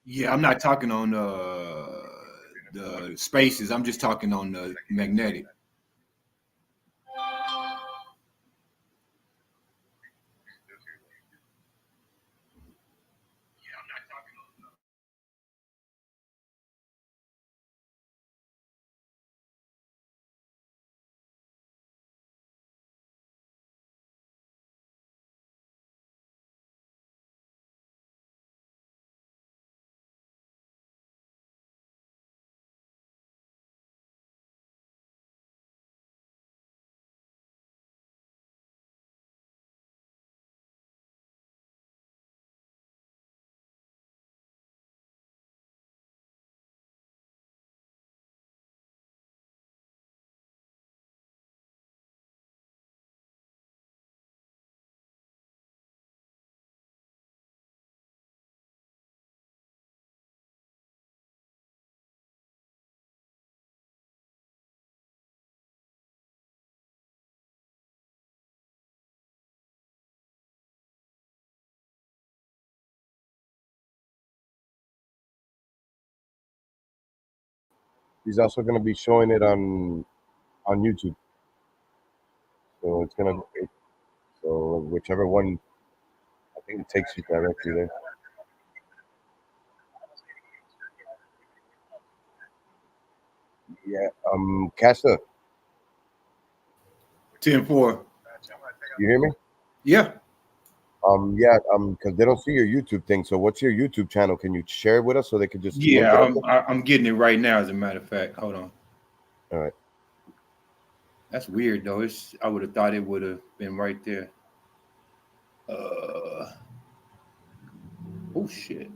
Yeah, I'm not talking on the spaces. I'm just talking on the magnetic. He's also going to be showing it on YouTube, so it's gonna. So whichever one, I think it takes you directly there. Yeah. Casta, 10-4. you hear me? Yeah. Yeah. Because they don't see your YouTube thing. So what's your YouTube channel? Can you share it with us so they can just link Yeah, it up I'm there? I'm getting it right now. As a matter of fact, hold on. All right. That's weird though. I would have thought it would have been right there. Uh oh shit.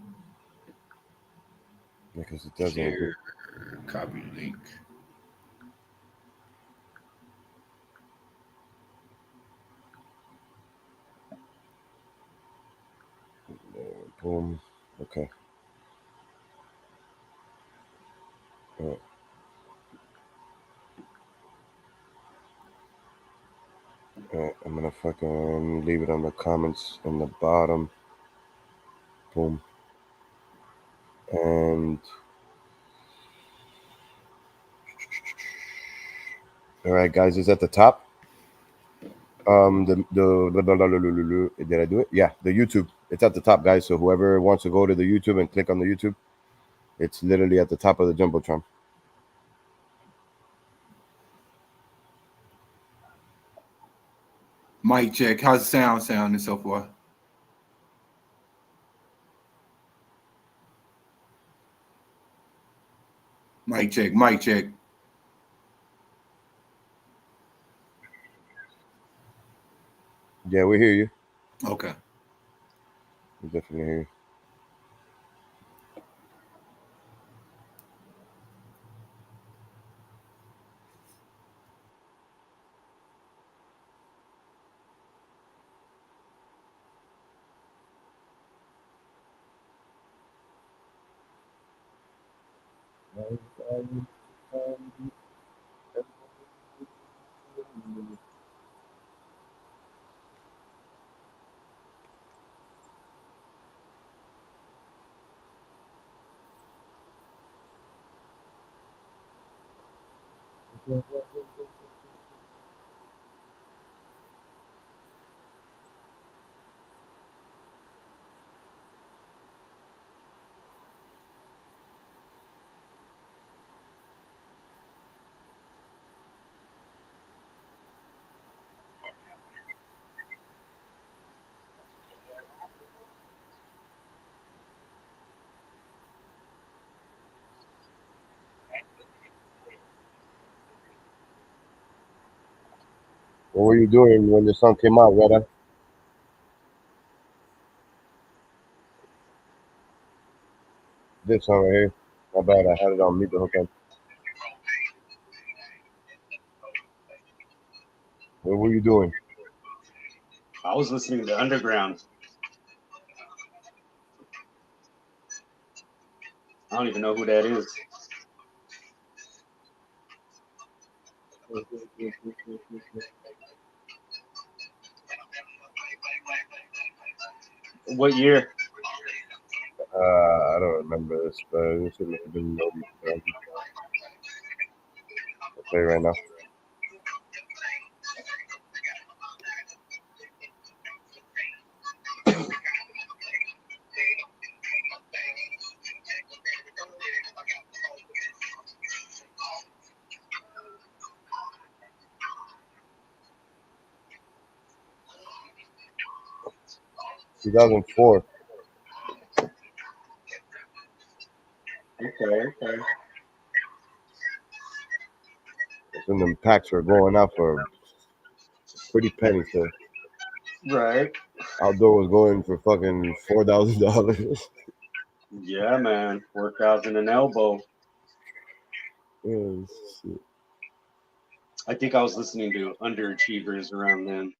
Because it doesn't. Share, copy link. Boom. Okay. All right. All right. I'm gonna fucking leave it on the comments in the bottom. Boom. And all right, guys, is at the top. Did I do it? Yeah, the YouTube. It's at the top, guys. So whoever wants to go to the YouTube and click on the YouTube, it's literally at the top of the jumbotron. Mic check. How's the sound and so forth? Mic check. Mic check. Yeah, we hear you. Okay. We definitely hear you. What were you doing when the sun came out, Reda? This song right here. My bad, I had it on mute the whole time. What were you doing? I was listening to Underground. I don't even know who that is. What year? I don't remember this, but this should have been maybe 2000. I'll play right now. Two 2004. Okay. That's when them packs were going out for pretty pennies. So Right. outdoor was going for fucking $4,000. Yeah, man. Workouts in an elbow. Yeah, shit. I think I was listening to Underachievers around then.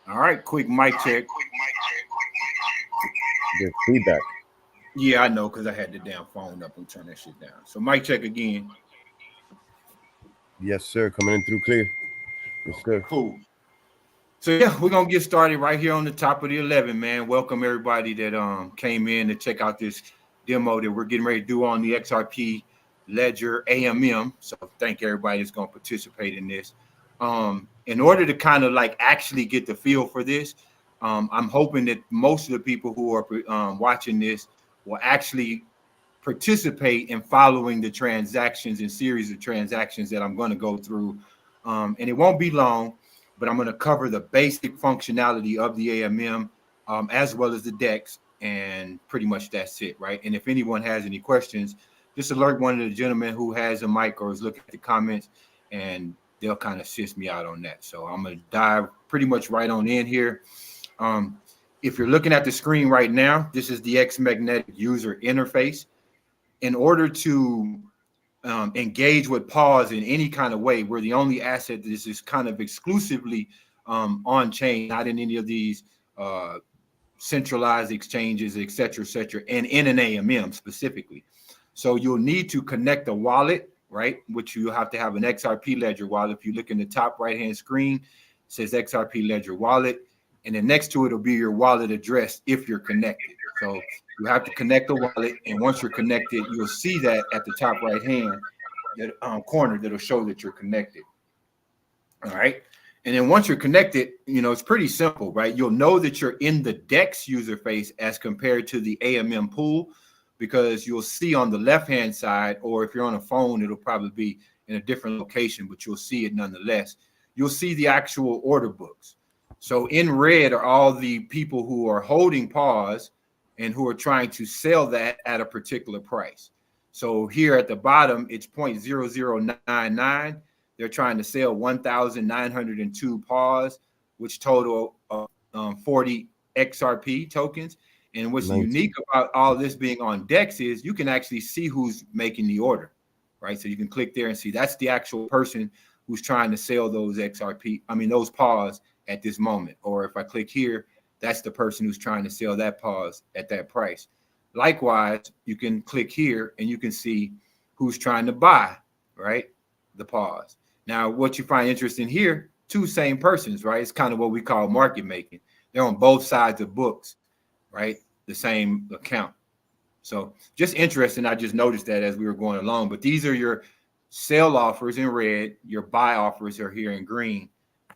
All right, quick mic check. There's feedback. Yeah, I know, because I had the damn phone up and turn that shit down. So mic check again. Yes, sir. Coming in through clear. Yes, sir. Cool. So yeah, we're gonna get started right here on the top of the 11, man. Welcome everybody that came in to check out this demo that we're getting ready to do on the XRP Ledger AMM. So thank everybody that's gonna participate in this. In order to kind of like actually get the feel for this, I'm hoping that most of the people who are watching this will actually participate in following the transactions and series of transactions that I'm going to go through. And it won't be long, but I'm going to cover the basic functionality of the AMM as well as the DEX. And pretty much that's it, right? And if anyone has any questions, just alert one of the gentlemen who has a mic or is looking at the comments, and they'll kind of assist me out on that. So I'm going to dive pretty much right on in here. If you're looking at the screen right now, this is the X Magnetic user interface. In order to engage with pause in any kind of way, we're the only asset that is kind of exclusively on chain, not in any of these centralized exchanges, et cetera, and in an AMM specifically. So you'll need to connect a wallet, right? Which you have to have an XRP Ledger wallet. If you look in the top right-hand screen, it says XRP Ledger wallet. And then next to it will be your wallet address if you're connected. So you have to connect the wallet. And once you're connected, you'll see that at the top right-hand corner that'll show that you're connected. All right. And then once you're connected, you know, it's pretty simple, right? You'll know that you're in the DEX user face as compared to the AMM pool, because you'll see on the left-hand side, or if you're on a phone, it'll probably be in a different location, but you'll see it nonetheless. You'll see the actual order books. So in red are all the people who are holding pause and who are trying to sell that at a particular price. So here at the bottom, it's 0.0099. They're trying to sell 1,902 pause, which total 40 XRP tokens. And what's unique about all this being on DEX is you can actually see who's making the order, right? So you can click there and see that's the actual person who's trying to sell those those pause at this moment. Or if I click here, that's the person who's trying to sell that pause at that price. Likewise, you can click here and you can see who's trying to buy, right? The pause. Now, what you find interesting here, two same persons, right? It's kind of what we call market making. They're on both sides of books, right? The same account. So just interesting. I just noticed that as we were going along, but these are your sell offers in red. Your buy offers are here in green.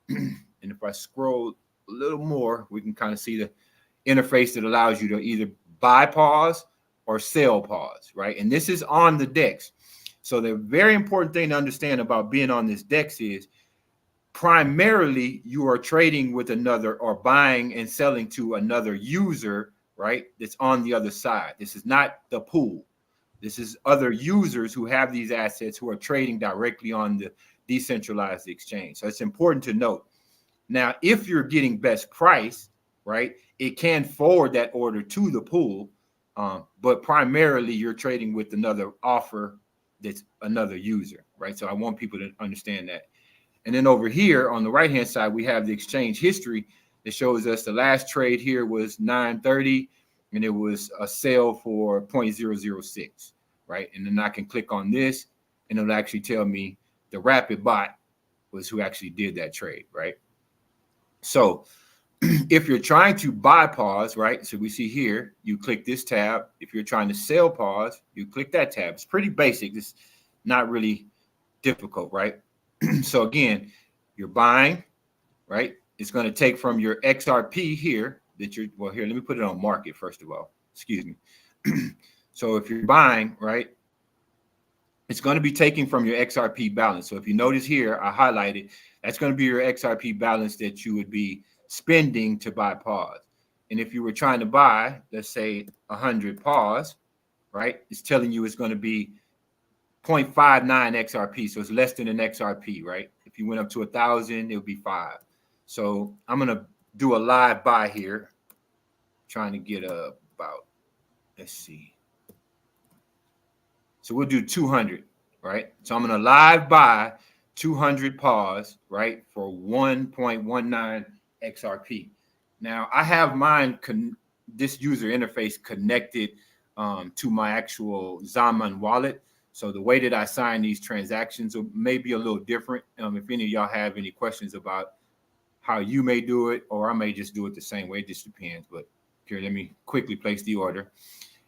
And if I scroll a little more, we can kind of see the interface that allows you to either buy pause or sell pause, right? And this is on the DEX. So the very important thing to understand about being on this DEX is primarily you are trading with another or buying and selling to another user, right? That's on the other side. This is not the pool. This is other users who have these assets who are trading directly on the decentralized exchange. So it's important to note. Now, if you're getting best price, right, it can forward that order to the pool, but primarily you're trading with another offer that's another user, right? So I want people to understand that. And then over here on the right-hand side, we have the exchange history that shows us the last trade here was 9:30, and it was a sale for 0.006, right? And then I can click on this, and it'll actually tell me the rapid bot was who actually did that trade, right? So if you're trying to buy pause, right? So we see here, you click this tab. If you're trying to sell pause, you click that tab. It's pretty basic. It's not really difficult, right? So again, you're buying, right? It's going to take from your XRP here that you're, well, here, let me put it on market first of all. Excuse me. So if you're buying, right, it's going to be taking from your XRP balance. So if you notice here, I highlighted, that's going to be your XRP balance that you would be spending to buy pause. And if you were trying to buy, let's say 100 pause, right, it's telling you it's going to be 0.59 XRP. So it's less than an XRP, right? If you went up to 1,000, it would be 5. So I'm going to do a live buy here, trying to get about, let's see. So we'll do 200, right? So I'm going to live buy 200 pause, right, for 1.19 XRP. Now I have mine, this user interface connected to my actual Zaman wallet. So the way that I sign these transactions may be a little different. If any of y'all have any questions about how you may do it, or I may just do it the same way, it just depends. But here, let me quickly place the order.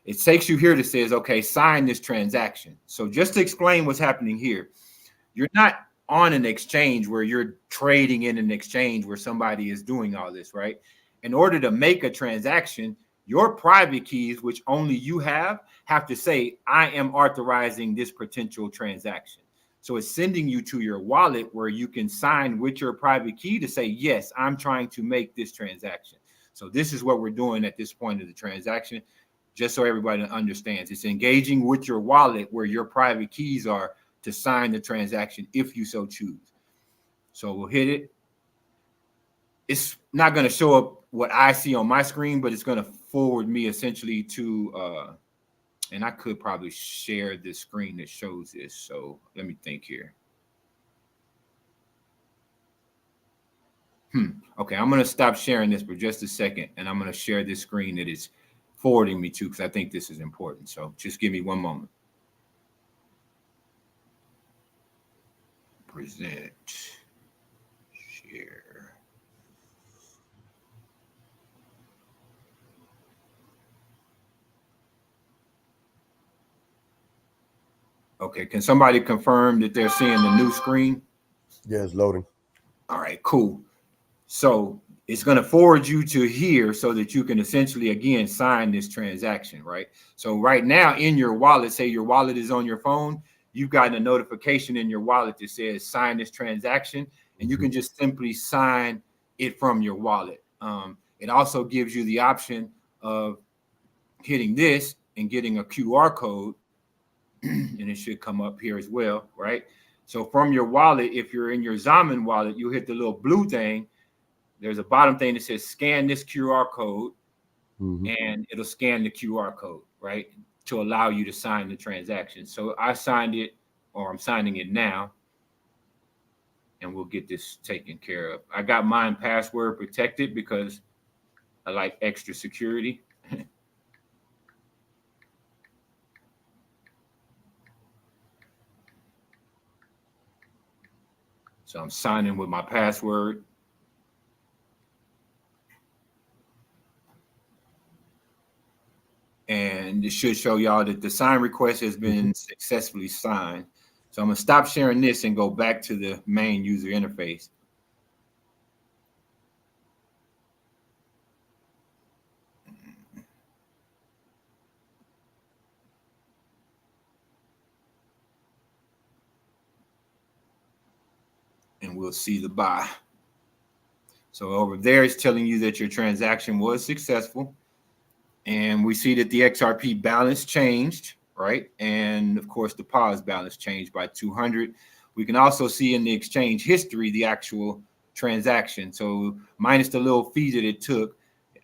It takes you here that says, okay, sign this transaction. So just to explain what's happening here, you're not on an exchange where you're trading in an exchange where somebody is doing all this, right? In order to make a transaction, your private keys, which only you have to say, I am authorizing this potential transaction. So it's sending you to your wallet where you can sign with your private key to say, yes, I'm trying to make this transaction. So this is what we're doing at this point of the transaction, just so everybody understands. It's engaging with your wallet where your private keys are to sign the transaction if you so choose. So we'll hit it. It's not going to show up what I see on my screen, but it's going to forward me essentially to, and I could probably share this screen that shows this. So let me think here. Okay, I'm going to stop sharing this for just a second, and I'm going to share this screen that it's forwarding me to because I think this is important. So just give me one moment. Present, share. Okay, can somebody confirm that they're seeing the new screen? Yeah, it's loading. All right, cool. So it's going to forward you to here so that you can essentially, again, sign this transaction, right? So right now in your wallet, say your wallet is on your phone, you've gotten a notification in your wallet that says sign this transaction, and you can just simply sign it from your wallet. It also gives you the option of hitting this and getting a QR code, and it should come up here as well, right? So from your wallet, if you're in your Zaman wallet, you hit the little blue thing. There's a bottom thing that says scan this QR code, and it'll scan the QR code, right, to allow you to sign the transaction. So I signed it, or I'm signing it now, and we'll get this taken care of. I got mine password protected because I like extra security. So I'm signing with my password. And it should show y'all that the sign request has been successfully signed. So I'm gonna stop sharing this and go back to the main user interface. And and we'll see the buy. So over there, it's telling you that your transaction was successful. And we see that the XRP balance changed, right? And of course, the pause balance changed by 200. We can also see in the exchange history the actual transaction. So minus the little fee that it took,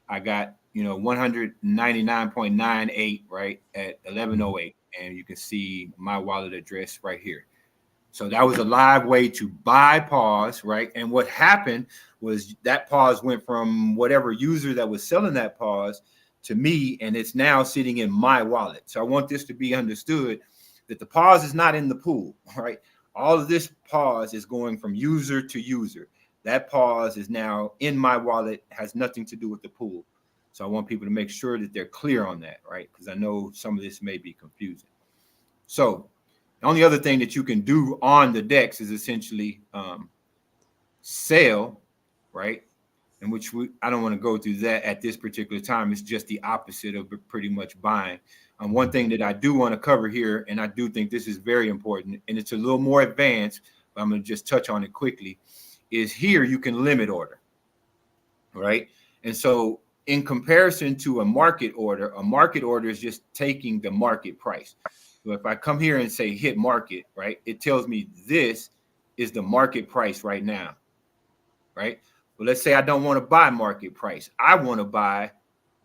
I got 199.98 right at 1108, and you can see my wallet address right here. So that was a live way to buy pause, right? And what happened was that pause went from whatever user that was selling that pause to me, and it's now sitting in my wallet. So I want this to be understood that the pause is not in the pool, right? All of this pause is going from user to user. That pause is now in my wallet, has nothing to do with the pool. So I want people to make sure that they're clear on that, right? Because I know some of this may be confusing. So the only other thing that you can do on the DEX is essentially sell, right? In which I don't want to go through that at this particular time. It's just the opposite of pretty much buying. One thing that I do want to cover here, and I do think this is very important, and it's a little more advanced, but I'm going to just touch on it quickly, is here you can limit order, right? And so in comparison to a market order is just taking the market price. So if I come here and say hit market, right, it tells me this is the market price right now, right? Well, let's say I don't want to buy market price. I want to buy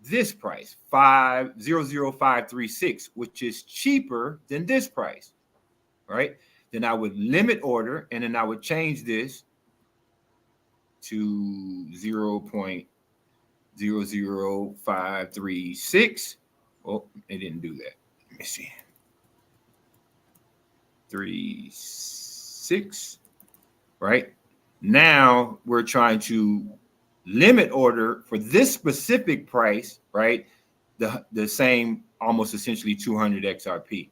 this price, 500536, which is cheaper than this price, right? Then I would limit order, and then I would change this to 0.00536. Oh, it didn't do that. Let me see. 36, right? Now we're trying to limit order for this specific price, right? The same, almost essentially 200 XRP,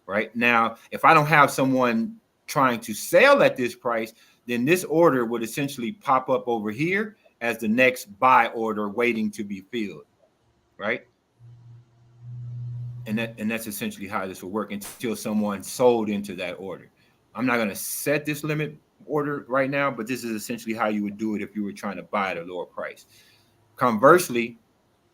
right? Now, if I don't have someone trying to sell at this price, then this order would essentially pop up over here as the next buy order waiting to be filled, right? And that's essentially how this will work until someone sold into that order. I'm not going to set this limit order right now, but this is essentially how you would do it if you were trying to buy at a lower price. Conversely,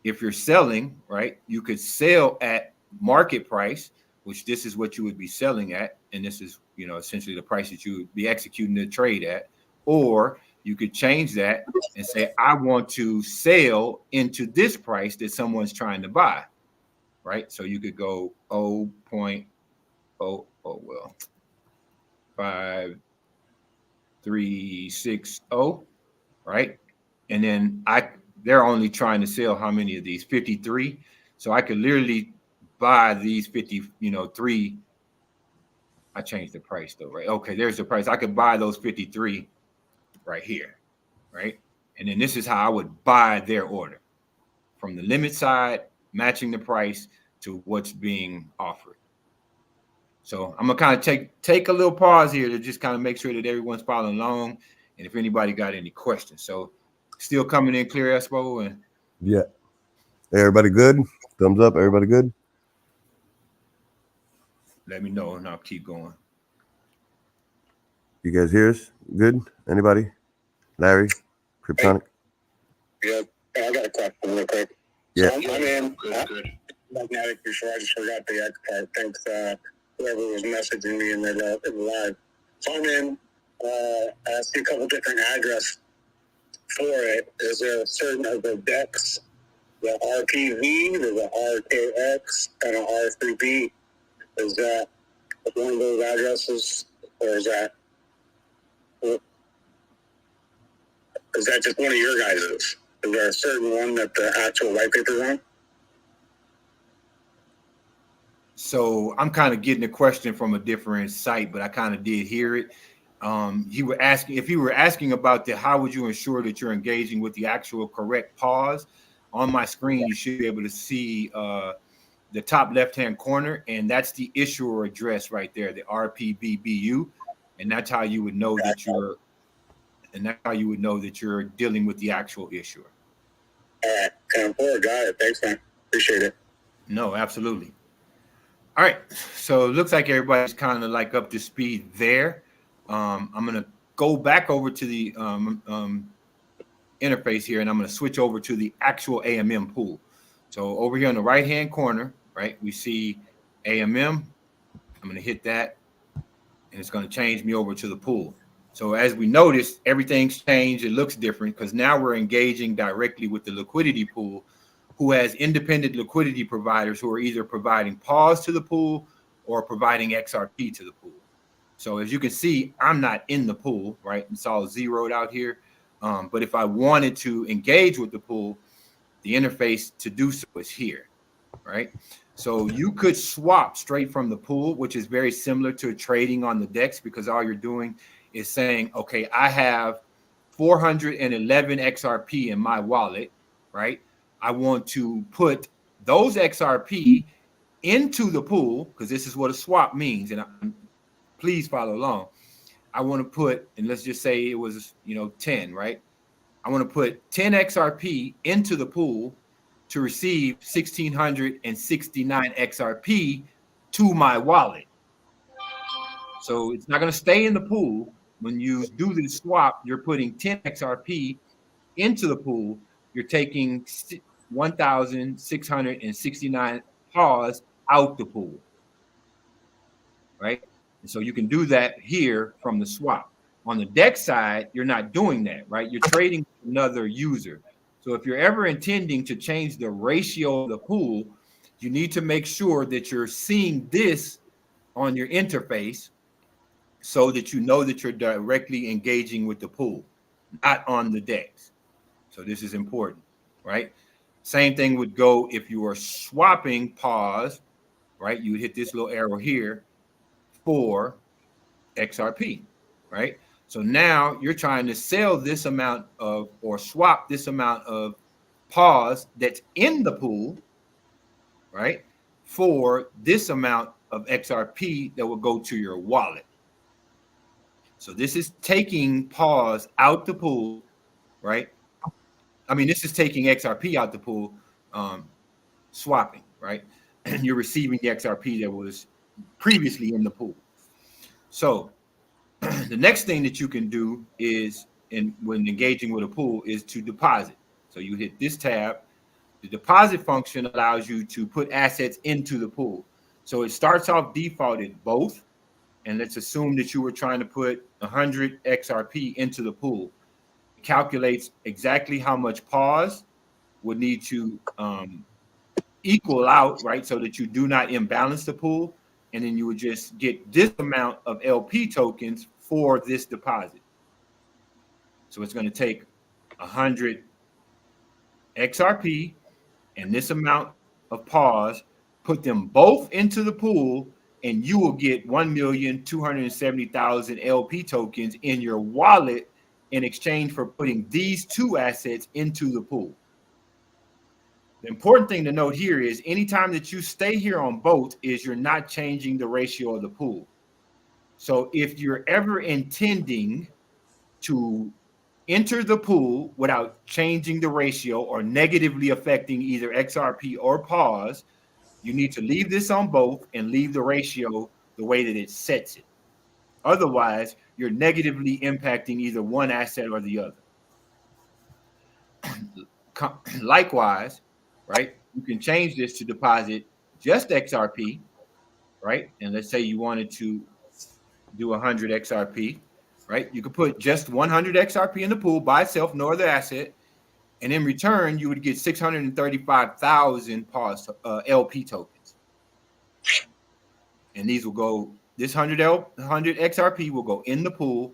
if you're selling, right, you could sell at market price, which this is what you would be selling at, and this is, essentially the price that you would be executing the trade at. Or you could change that and say, I want to sell into this price that someone's trying to buy, right? So you could go 5360, right? And then they're only trying to sell how many of these? 53. So I could literally buy these 53. I changed the price though, right? Okay, there's the price. I could buy those 53 right here, right? And then this is how I would buy their order from the limit side, matching the price to what's being offered. So I'm gonna kind of take a little pause here to just kind of make sure that everyone's following along, and if anybody got any questions. So still coming in clear, Espo? And yeah, everybody good? Thumbs up. Everybody good? let me know, and I'll keep going. You guys hear us? Good? Anybody? Larry, Kryptonic. Yeah, I got a question real quick. Yeah. So I'm in. Good. Magnetic before I just forgot the X part. Thanks, whoever was messaging me in the live. So I'm in. I see a couple different addresses for it. Is there a certain of the DEX, the RPV, there's a RKX, and an R3B? Is that one of those addresses, or is that just one of your guys's? Is there a certain one that the actual white paper's on? So I'm kind of getting a question from a different site, but I kind of did hear it. If you were asking about how would you ensure that you're engaging with the actual correct pause, on my screen, you should be able to see the top left-hand corner, and that's the issuer address right there, the RPBBU, and that's how you would know that you're dealing with the actual issuer. All right, 10-4, got it. Thanks, man. Appreciate it. No, absolutely. All right, so it looks like everybody's kind of like up to speed there. I'm gonna go back over to the interface here, and I'm going to switch over to the actual AMM pool. So over here on the right-hand corner, right, we see AMM. I'm going to hit that, and it's going to change me over to the pool. So as we notice, everything's changed. It looks different because now we're engaging directly with the liquidity pool, who has independent liquidity providers who are either providing pause to the pool or providing XRP to the pool. So as you can see, I'm not in the pool, right? It's all zeroed out here. But if I wanted to engage with the pool, the interface to do so is here, right? So you could swap straight from the pool, which is very similar to trading on the DEX, because all you're doing is saying, okay, I have 411 XRP in my wallet, right? I want to put those XRP into the pool, because this is what a swap means. And please follow along. I want to put, and let's just say it was, 10, right? I want to put 10 XRP into the pool to receive 1,669 XRP to my wallet. So it's not going to stay in the pool. When you do the swap, you're putting 10 XRP into the pool. You're taking 1,669 pause out the pool, right? And so you can do that here from the swap. On the DEX side, you're not doing that, right? You're trading with another user. So if you're ever intending to change the ratio of the pool, you need to make sure that you're seeing this on your interface so that you know that you're directly engaging with the pool, not on the DEX. So this is important, right? Same thing would go if you are swapping pause, right? You would hit this little arrow here for XRP, right? So now you're trying to sell this amount of, or swap this amount of pause that's in the pool, right, for this amount of XRP that will go to your wallet. So this is taking pause out the pool, right? I mean, this is taking XRP out the pool, swapping, right? And you're receiving the XRP that was previously in the pool. So the next thing that you can do is, when engaging with a pool, is to deposit. So you hit this tab. The deposit function allows you to put assets into the pool. So it starts off defaulted both. And let's assume that you were trying to put 100 XRP into the pool. It calculates exactly how much pause would need to equal out, right? So that you do not imbalance the pool. And then you would just get this amount of LP tokens for this deposit. So it's going to take 100 XRP and this amount of pause, put them both into the pool, and you will get 1,270,000 LP tokens in your wallet in exchange for putting these two assets into the pool. The important thing to note here is anytime that you stay here on both is you're not changing the ratio of the pool. So if you're ever intending to enter the pool without changing the ratio or negatively affecting either XRP or pause, you need to leave this on both and leave the ratio the way that it sets it. Otherwise, you're negatively impacting either one asset or the other. Likewise, right, you can change this to deposit just XRP, right? And let's say you wanted to do 100 XRP, right? You could put just 100 XRP in the pool by itself, no other asset. And in return, you would get 635,000 pause LP tokens. And these will go, this 100 XRP will go in the pool.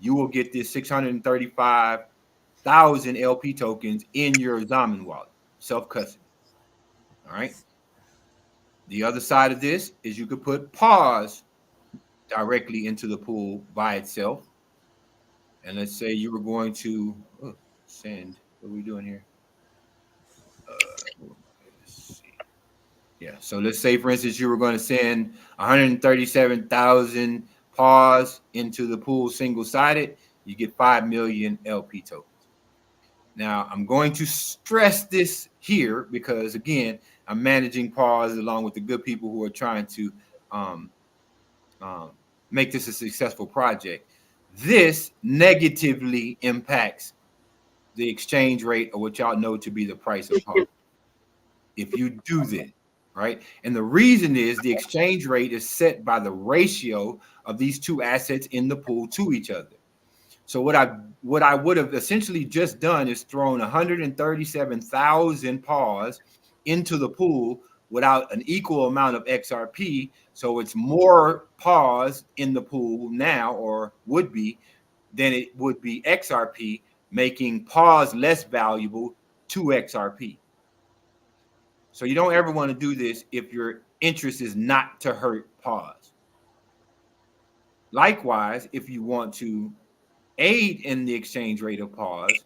You will get this 635,000 LP tokens in your Zaman wallet, self-custody. All right. The other side of this is you could put pause directly into the pool by itself. And let's say you were going to send, what are we doing here? Let's see. Yeah, so let's say, for instance, you were going to send 137,000 pause into the pool single-sided. You get 5 million LP tokens. Now, I'm going to stress this here because, again, I'm managing pause along with the good people who are trying to make this a successful project. this negatively impacts the exchange rate, or what y'all know to be the price of par. If you do that, right? And the reason is the exchange rate is set by the ratio of these two assets in the pool to each other. So what I would have essentially just done is thrown 137,000 pars into the pool without an equal amount of XRP. So it's more pars in the pool now, or would be, than it would be XRP, making pars less valuable to XRP. So you don't ever want to do this if your interest is not to hurt pars. Likewise, if you want to aid in the exchange rate of pars,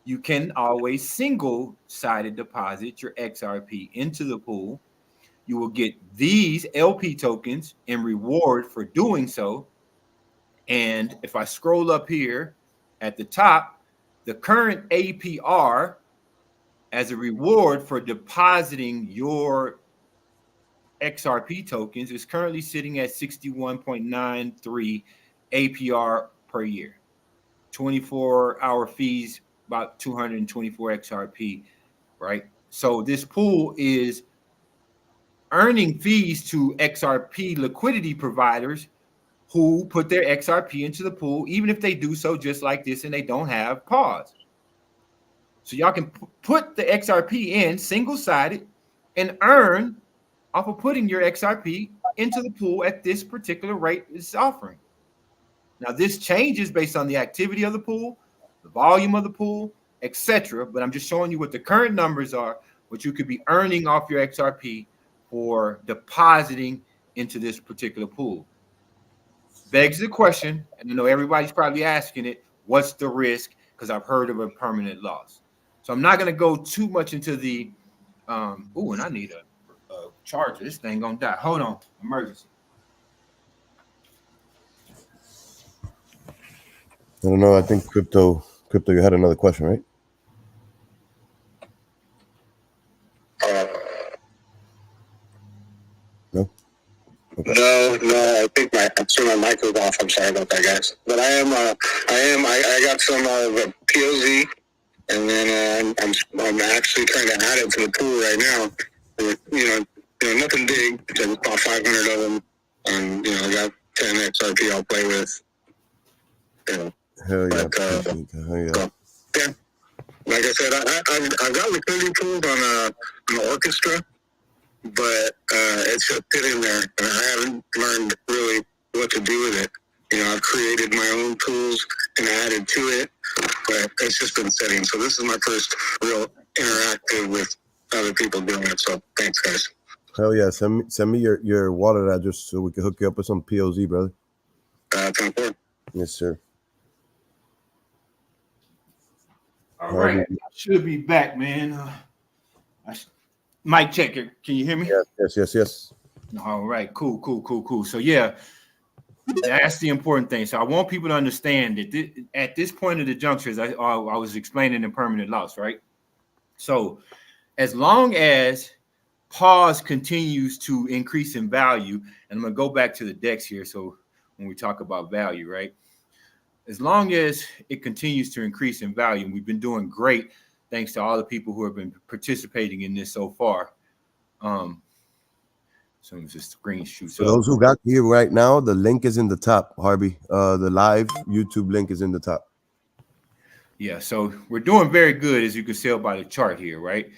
you can always single-sided deposit your XRP into the pool. You will get these LP tokens in reward for doing so. And if I scroll up here at the top, the current APR as a reward for depositing your XRP tokens is currently sitting at 61.93 APR per year. 24-hour fees, about 224 XRP, right? So this pool is earning fees to XRP liquidity providers who put their XRP into the pool, even if they do so just like this and they don't have pars. So y'all can put the XRP in single-sided and earn off of putting your XRP into the pool at this particular rate it's offering. Now, this changes based on the activity of the pool, the volume of the pool, etc. But I'm just showing you what the current numbers are, what you could be earning off your XRP for depositing into this particular pool. Begs the question, and I know everybody's probably asking it, what's the risk? Because I've heard of a permanent loss. So I'm not going to go too much into the, and I need a charger. This thing gonna die. Hold on, emergency. I don't know. I think crypto. You had another question, right? No. Okay. No. I think my mic was off. I'm sorry about that, guys. But I got some POZ, and then I'm actually trying to add it to the pool right now. Nothing big. Just about 500 of them, and I got 10 XRP I'll play with. Hell yeah! Hell yeah! So, yeah. Like I said, I've got liquidity pools on an orchestra, but it's just sitting there, and I haven't learned really what to do with it. I've created my own pools and added to it, but it's just been sitting. So this is my first real interactive with other people doing it. So thanks, guys. Hell yeah! Send me your wallet address so we can hook you up with some POZ, brother. 10-4. Yes, sir. All right, I should be back, man. Mic check it. Can you hear me? Yes. All right, cool. So yeah, that's the important thing. So I want people to understand that at this point of the junctures, I was explaining impermanent loss, right? So as long as pause continues to increase in value, and I'm gonna go back to the DEX here. So when we talk about value, right? As long as it continues to increase in value, and we've been doing great thanks to all the people who have been participating in this so far. So it's just screen shoots. For those who got here right now, the link is in the top, Harvey. The live YouTube link is in the top. Yeah, so we're doing very good, as you can see by the chart here, right?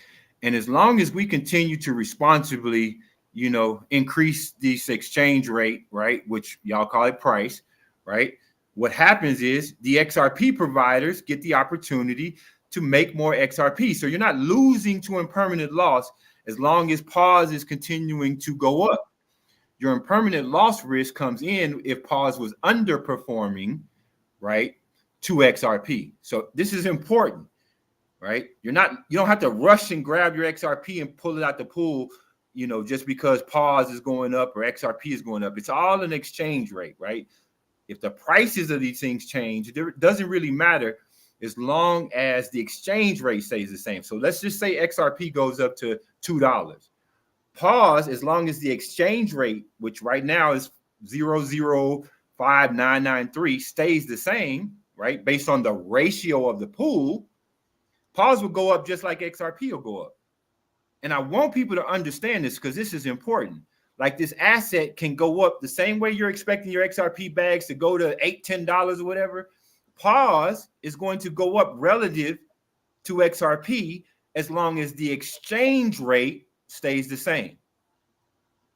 And as long as we continue to responsibly, increase this exchange rate, right, which y'all call it price, right? What happens is the XRP providers get the opportunity to make more XRP. So you're not losing to impermanent loss as long as pause is continuing to go up. Your impermanent loss risk comes in if pause was underperforming, right, to XRP. So this is important, right? You don't have to rush and grab your XRP and pull it out the pool, just because pause is going up or XRP is going up. It's all an exchange rate, right? If the prices of these things change, it doesn't really matter as long as the exchange rate stays the same. So let's just say XRP goes up to $2. Pause, as long as the exchange rate, which right now is 0.005 5993 stays the same, right? Based on the ratio of the pool, pause will go up just like XRP will go up. And I want people to understand this because this is important. Like this asset can go up the same way you're expecting your XRP bags to go to $8, $10 or whatever. Pause is going to go up relative to XRP as long as the exchange rate stays the same,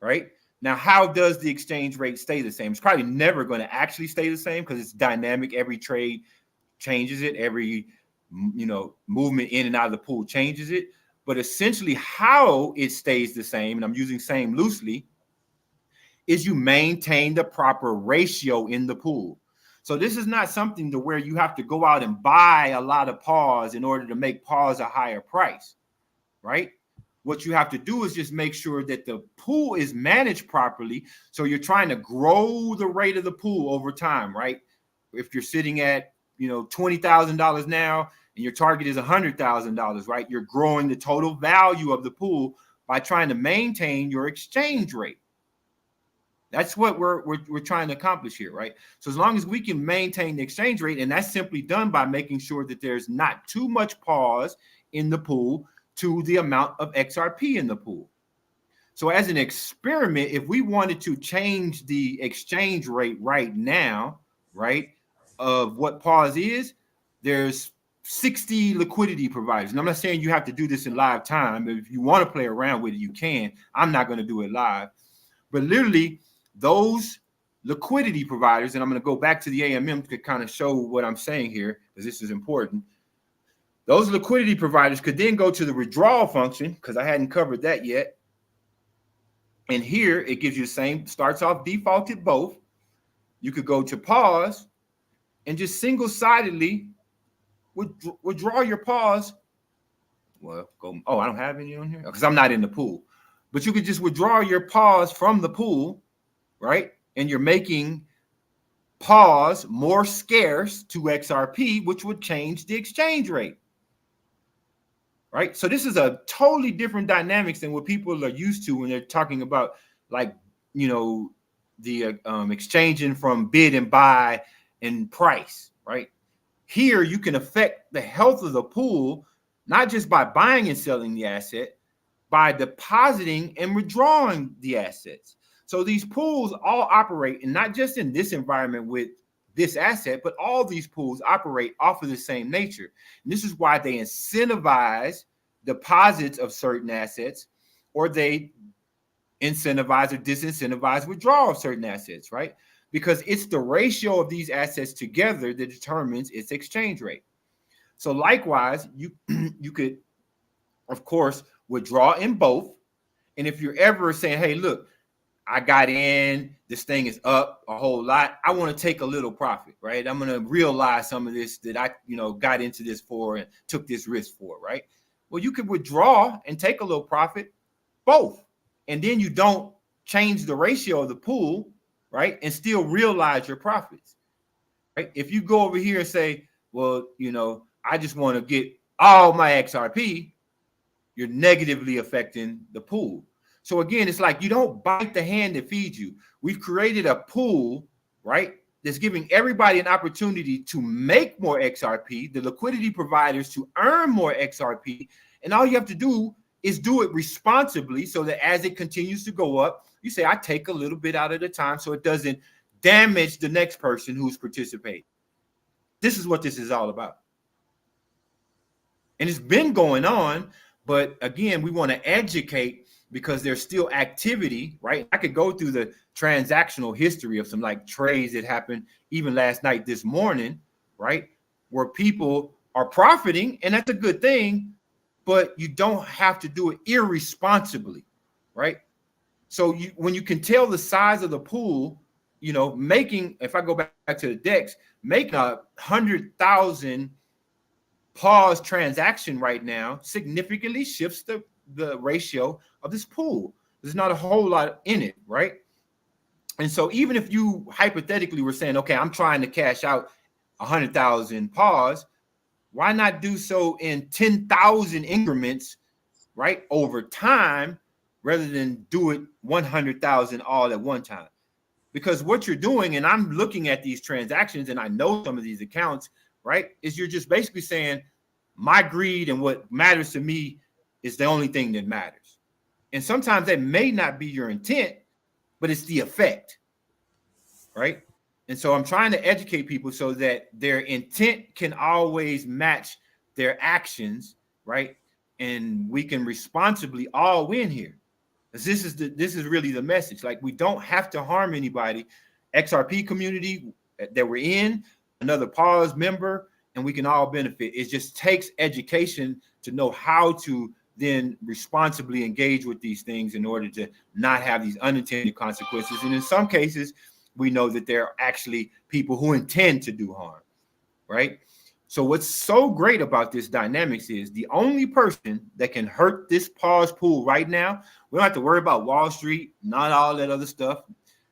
right? Now, how does the exchange rate stay the same? It's probably never going to actually stay the same because it's dynamic. Every trade changes it. Every, movement in and out of the pool changes it. But essentially how it stays the same, and I'm using same loosely, is you maintain the proper ratio in the pool. So this is not something to where you have to go out and buy a lot of pause in order to make pause a higher price, right? What you have to do is just make sure that the pool is managed properly. So you're trying to grow the rate of the pool over time, right? If you're sitting at, $20,000 now and your target is $100,000, right? You're growing the total value of the pool by trying to maintain your exchange rate. That's what we're trying to accomplish here, right? So as long as we can maintain the exchange rate, and that's simply done by making sure that there's not too much pause in the pool to the amount of XRP in the pool. So as an experiment, if we wanted to change the exchange rate right now, right, of what pause is, there's 60 liquidity providers. And I'm not saying you have to do this in live time, but if you want to play around with it, you can. I'm not going to do it live. But literally, those liquidity providers, and I'm going to go back to the AMM to kind of show what I'm saying here, because this is important. Those liquidity providers could then go to the withdrawal function, because I hadn't covered that yet. And here it gives you the same, starts off defaulted both. You could go to pause and just single-sidedly withdraw your pause. Well, I don't have any on here because I'm not in the pool. But you could just withdraw your pause from the pool, right? And you're making pause more scarce to XRP, which would change the exchange rate, right? So this is a totally different dynamics than what people are used to when they're talking about, like, the exchanging from bid and buy and price, right? Here you can affect the health of the pool, not just by buying and selling the asset, by depositing and withdrawing the assets. So these pools all operate, and not just in this environment with this asset, but all these pools operate off of the same nature. And this is why they incentivize deposits of certain assets, or they incentivize or disincentivize withdrawal of certain assets, right? Because it's the ratio of these assets together that determines its exchange rate. So likewise, you could, of course, withdraw in both. And if you're ever saying, hey, look, I got in, this thing is up a whole lot, I want to take a little profit, right? I'm going to realize some of this that I, got into this for and took this risk for, right? Well, you could withdraw and take a little profit, both. And then you don't change the ratio of the pool, right? And still realize your profits, right? If you go over here and say, well, I just want to get all my XRP, you're negatively affecting the pool. So again, it's like you don't bite the hand that feeds you. We've created a pool, right, that's giving everybody an opportunity to make more XRP, the liquidity providers to earn more XRP. And all you have to do is do it responsibly so that as it continues to go up, you say, I take a little bit out at a time so it doesn't damage the next person who's participating. This is what this is all about. And it's been going on, but again, we want to educate because there's still activity, right? I could go through the transactional history of some like trades that happened even last night, this morning, right? Where people are profiting, and that's a good thing, but you don't have to do it irresponsibly, right? So when you can tell the size of the pool, making, if I go back to the DEX, making 100,000 pause transaction right now significantly shifts the ratio of this pool. There's not a whole lot in it, right? And so even if you hypothetically were saying, okay, I'm trying to cash out 100,000 pause, why not do so in 10,000 increments, right, over time, rather than do it 100,000 all at one time? Because what you're doing, and I'm looking at these transactions and I know some of these accounts, right, is you're just basically saying my greed and what matters to me is the only thing that matters. And sometimes that may not be your intent, but it's the effect, right? And so I'm trying to educate people so that their intent can always match their actions, right? And we can responsibly all win here. This is really the message. Like, we don't have to harm anybody. XRP community that we're in, another pause member, and we can all benefit. It just takes education to know how to then responsibly engage with these things in order to not have these unintended consequences. And in some cases, we know that there are actually people who intend to do harm, right? So what's so great about this dynamics is the only person that can hurt this pause pool right now, we don't have to worry about Wall Street, not all that other stuff,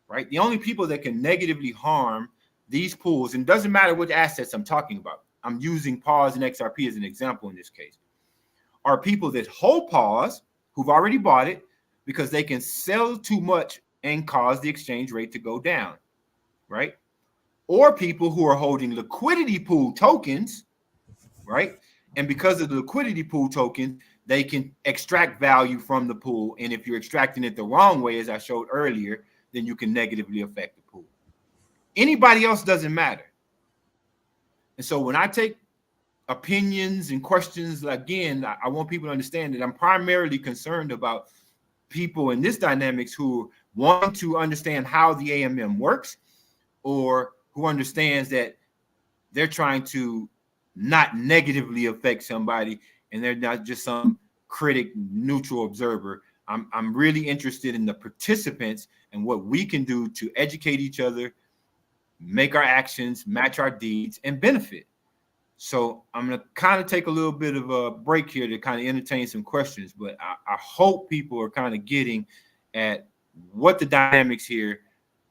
right? The only people that can negatively harm these pools, and it doesn't matter what assets I'm talking about, I'm using pause and XRP as an example in this case, are people that hold pause, who've already bought it, because they can sell too much and cause the exchange rate to go down, right? Or people who are holding liquidity pool tokens, right? And because of the liquidity pool token, they can extract value from the pool. And if you're extracting it the wrong way, as I showed earlier, then you can negatively affect the pool. Anybody else doesn't matter. And so when I take opinions and questions, again, I want people to understand that I'm primarily concerned about people in this dynamics who want to understand how the AMM works, or who understands that they're trying to not negatively affect somebody and they're not just some critic, neutral observer. I'm really interested in the participants and what we can do to educate each other, make our actions match our deeds, and benefit. So I'm going to kind of take a little bit of a break here to kind of entertain some questions, but I hope people are kind of getting at what the dynamics here,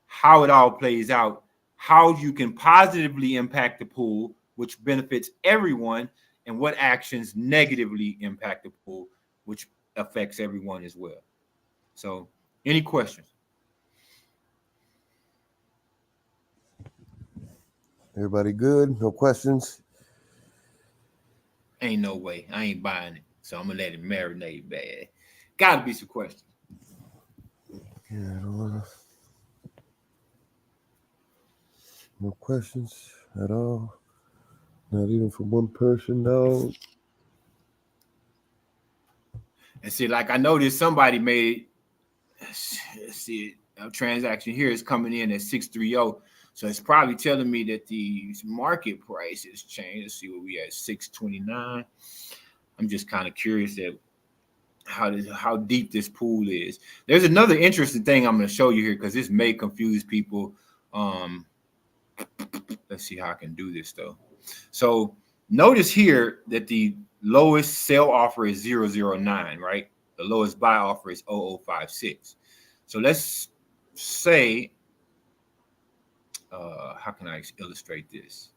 how it all plays out, how you can positively impact the pool, which benefits everyone, and what actions negatively impact the pool, which affects everyone as well. So, any questions? Everybody good? No questions? Ain't no way. I ain't buying it. So I'm gonna let it marinate bad. Gotta be some questions. Yeah, no questions at all. Not even from one person, no. And see, like, I noticed somebody made, see, a transaction here is coming in at 630. So it's probably telling me that the market price has changed. Let's see what we at, 629. I'm just kind of curious that how deep this pool is. There's another interesting thing I'm going to show you here, because this may confuse people. Let's see how I can do this though. So notice here that the lowest sell offer is 009, right? The lowest buy offer is 0056. So let's say, how can I illustrate this?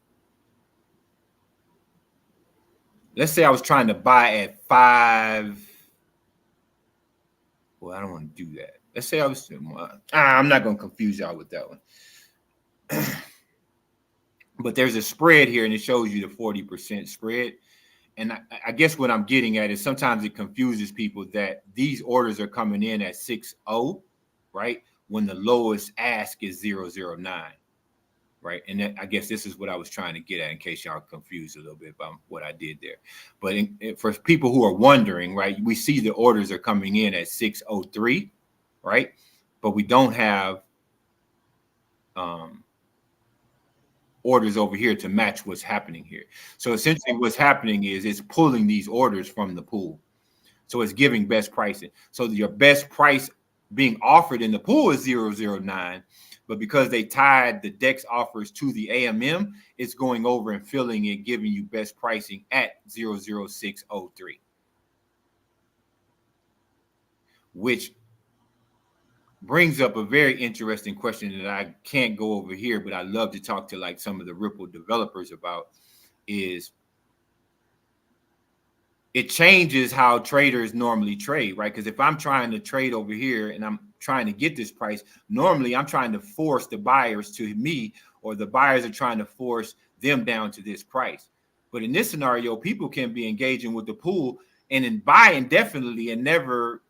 Let's say I was trying to buy at 5. Well, I don't want to do that. Let's say I was, I'm not going to confuse y'all with that one. But there's a spread here, and it shows you the 40% spread. And I guess what I'm getting at is sometimes it confuses people that these orders are coming in at 6.0, right? When the lowest ask is 009, right? And I guess this is what I was trying to get at, in case y'all confused a little bit about what I did there. But for people who are wondering, right, we see the orders are coming in at 603, right? But we don't have orders over here to match what's happening here. So essentially what's happening is it's pulling these orders from the pool. So it's giving best pricing. So your best price being offered in the pool is 009, but because they tied the DEX offers to the AMM, it's going over and filling it, giving you best pricing at 00603, which brings up a very interesting question that I can't go over here, but I love to talk to like some of the Ripple developers about, is it changes how traders normally trade, right? Because if I'm trying to trade over here and I'm trying to get this price. Normally, I'm trying to force the buyers to me, or the buyers are trying to force them down to this price. But in this scenario, people can be engaging with the pool and then buy indefinitely and never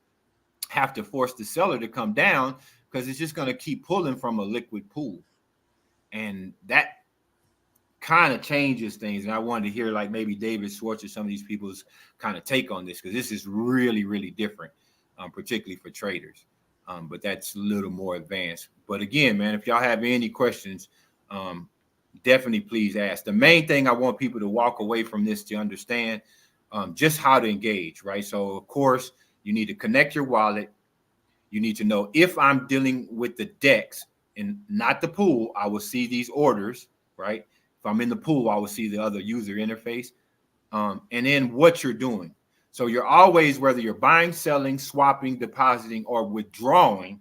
have to force the seller to come down, because it's just going to keep pulling from a liquid pool. And that kind of changes things. And I wanted to hear like maybe David Schwartz or some of these people's kind of take on this, because this is really, really different, particularly for traders. But that's a little more advanced. But again, man, if y'all have any questions, definitely please ask. The main thing I want people to walk away from this to understand just how to engage, right? So, of course, you need to connect your wallet. You need to know, if I'm dealing with the DEX and not the pool, I will see these orders, right? If I'm in the pool, I will see the other user interface. And then what you're doing. So you're always, whether you're buying, selling, swapping, depositing, or withdrawing,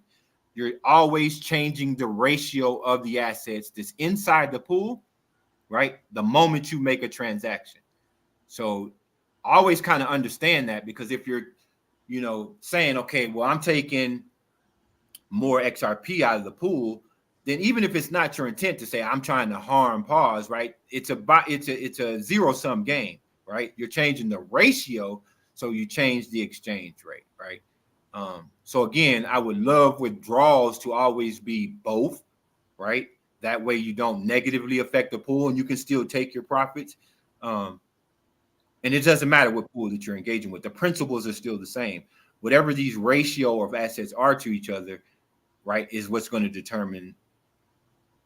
you're always changing the ratio of the assets that's inside the pool, right? The moment you make a transaction. So always kind of understand that, because if you're, saying, okay, well, I'm taking more XRP out of the pool, then even if it's not your intent to say I'm trying to harm pause, right? It's a zero-sum game, right? You're changing the ratio, so you change the exchange rate, right? So again, I would love withdrawals to always be both, right? That way you don't negatively affect the pool and you can still take your profits. And it doesn't matter what pool that you're engaging with. The principles are still the same. Whatever these ratio of assets are to each other, right, is what's going to determine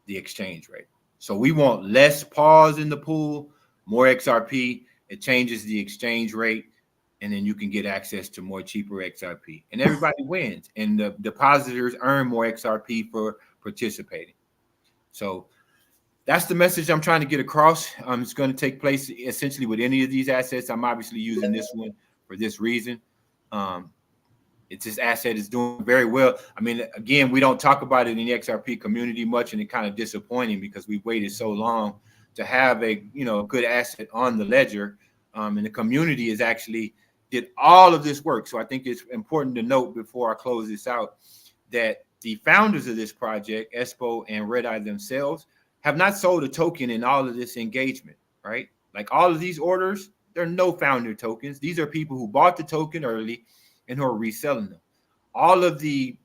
the exchange rate. So we want less pause in the pool, more XRP. It changes the exchange rate, and then you can get access to more cheaper XRP. And everybody wins. And the depositors earn more XRP for participating. So that's the message I'm trying to get across. It's going to take place essentially with any of these assets. I'm obviously using this one for this reason. It's this asset is doing very well. I mean, again, we don't talk about it in the XRP community much, and it's kind of disappointing because we've waited so long to have a good asset on the ledger. And the community is actually did all of this work. So I think it's important to note before I close this out that the founders of this project, Espo and Red Eye themselves, have not sold a token in all of this engagement, right? Like all of these orders, there are no founder tokens. These are people who bought the token early and who are reselling them. All of the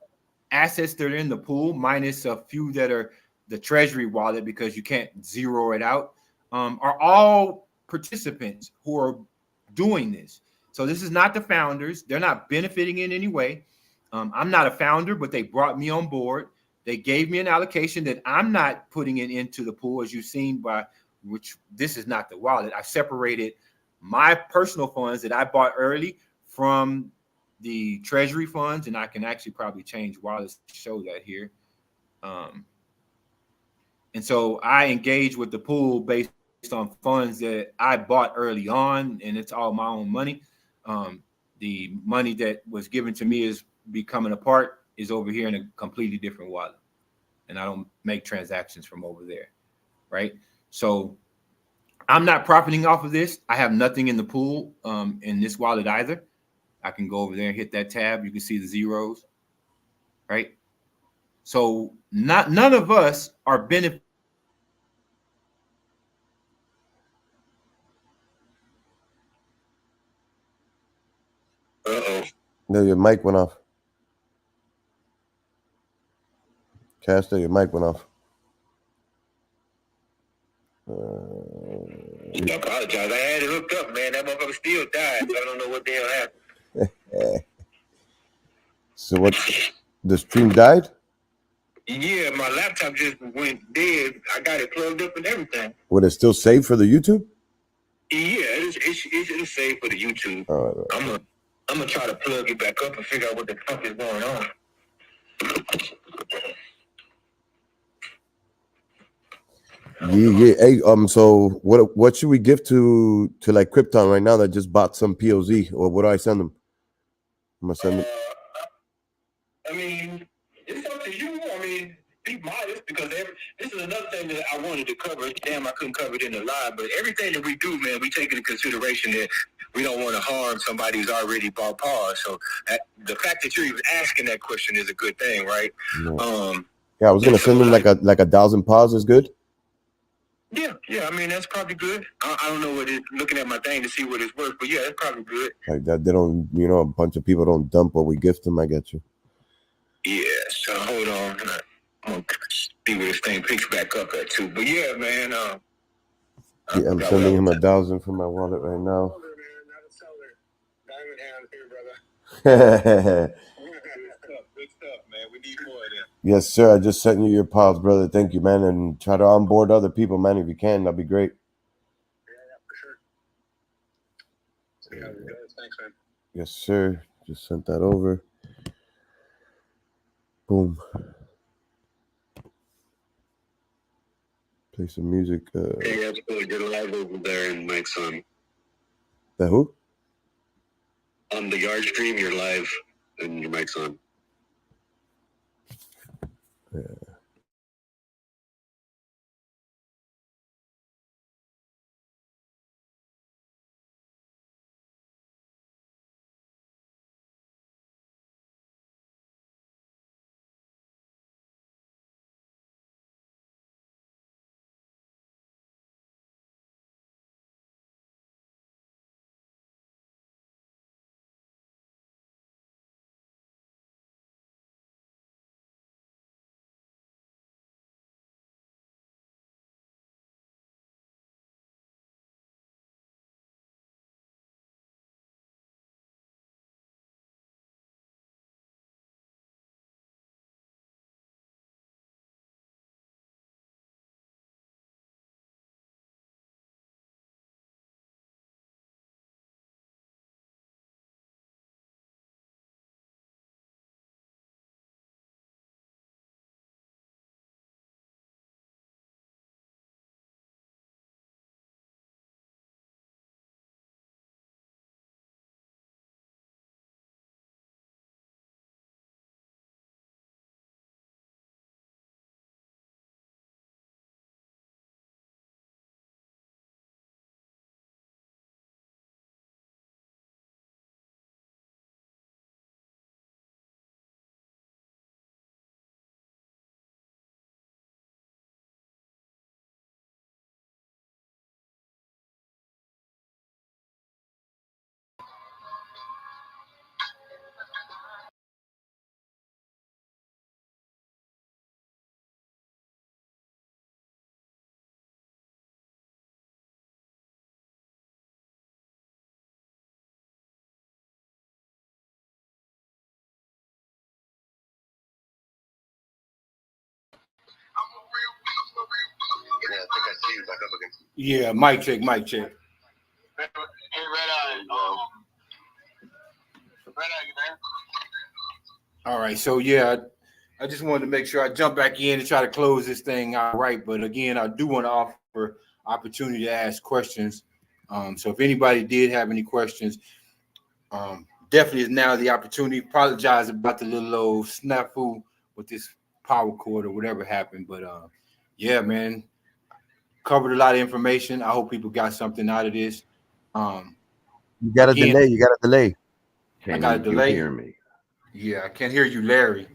assets that are in the pool, minus a few that are the treasury wallet because you can't zero it out, are all participants who are doing this. So this is not the founders. They're not benefiting in any way. I'm not a founder, but they brought me on board. They gave me an allocation that I'm not putting it into the pool, as you've seen, by which this is not the wallet. I separated my personal funds that I bought early from the treasury funds, and I can actually probably change wallets to show that here. And so I engage with the pool based on funds that I bought early on, and it's all my own money. The money that was given to me is becoming a part is over here in a completely different wallet. And I don't make transactions from over there, right? So I'm not profiting off of this. I have nothing in the pool in this wallet either. I can go over there and hit that tab. You can see the zeros, right? So none of us are benefiting. No, your mic went off. Caster, your mic went off. I apologize. I had it hooked up, man. That motherfucker still died. So I don't know what the hell happened. So what? The stream died? Yeah, my laptop just went dead. I got it plugged up and everything. Would it still save for the YouTube? Yeah, it's saved for the YouTube. All right. I'm gonna try to plug it back up and figure out what the fuck is going on. Yeah. Hey, so what should we give to like Krypton right now that just bought some POZ, or what do I send them? I'm gonna send them. I mean, it's up to you. I mean, be modest because this is another thing that I wanted to cover. Damn, I couldn't cover it in the live, but everything that we do, man, we take into consideration that we don't want to harm somebody who's already bought pause. So the fact that you're even asking that question is a good thing, right? Yeah, I was gonna send him like a 1,000 pause is good. Yeah. I mean, that's probably good. I don't know what it's looking at my thing to see what it's worth, but yeah, that's probably good. Like that, they don't, a bunch of people don't dump what we gift them. I get you. Yeah. So hold on, I'm gonna see where this thing picks back up at too. But yeah, man. Yeah, I'm sending him 1,000 from my wallet right now. Good stuff, man. We need more of that. Yes, sir. I just sent you your pause, brother. Thank you, man. And try to onboard other people, man. If you can, that'd be great. Yeah, for sure. Thanks, man. Yes, sir. Just sent that over. Boom. Play some music. Hey, that's cool. You're live over there in Mike's on. The who? On the yard stream, you're live and your mic's on. Yeah. Yeah, I think I see you back up again. Yeah, mic check, mic check. Hey, Red Eye. Red Eye, you there? All right, so yeah, I just wanted to make sure I jump back in and try to close this thing out right. But again, I do want to offer opportunity to ask questions. So if anybody did have any questions, definitely is now the opportunity. Apologize about the little old snafu with this power cord or whatever happened. But yeah, man, covered a lot of information. I hope people got something out of this. You got a delay. You got a delay. I got a delay. You hear me? Yeah, I can't hear you, Larry.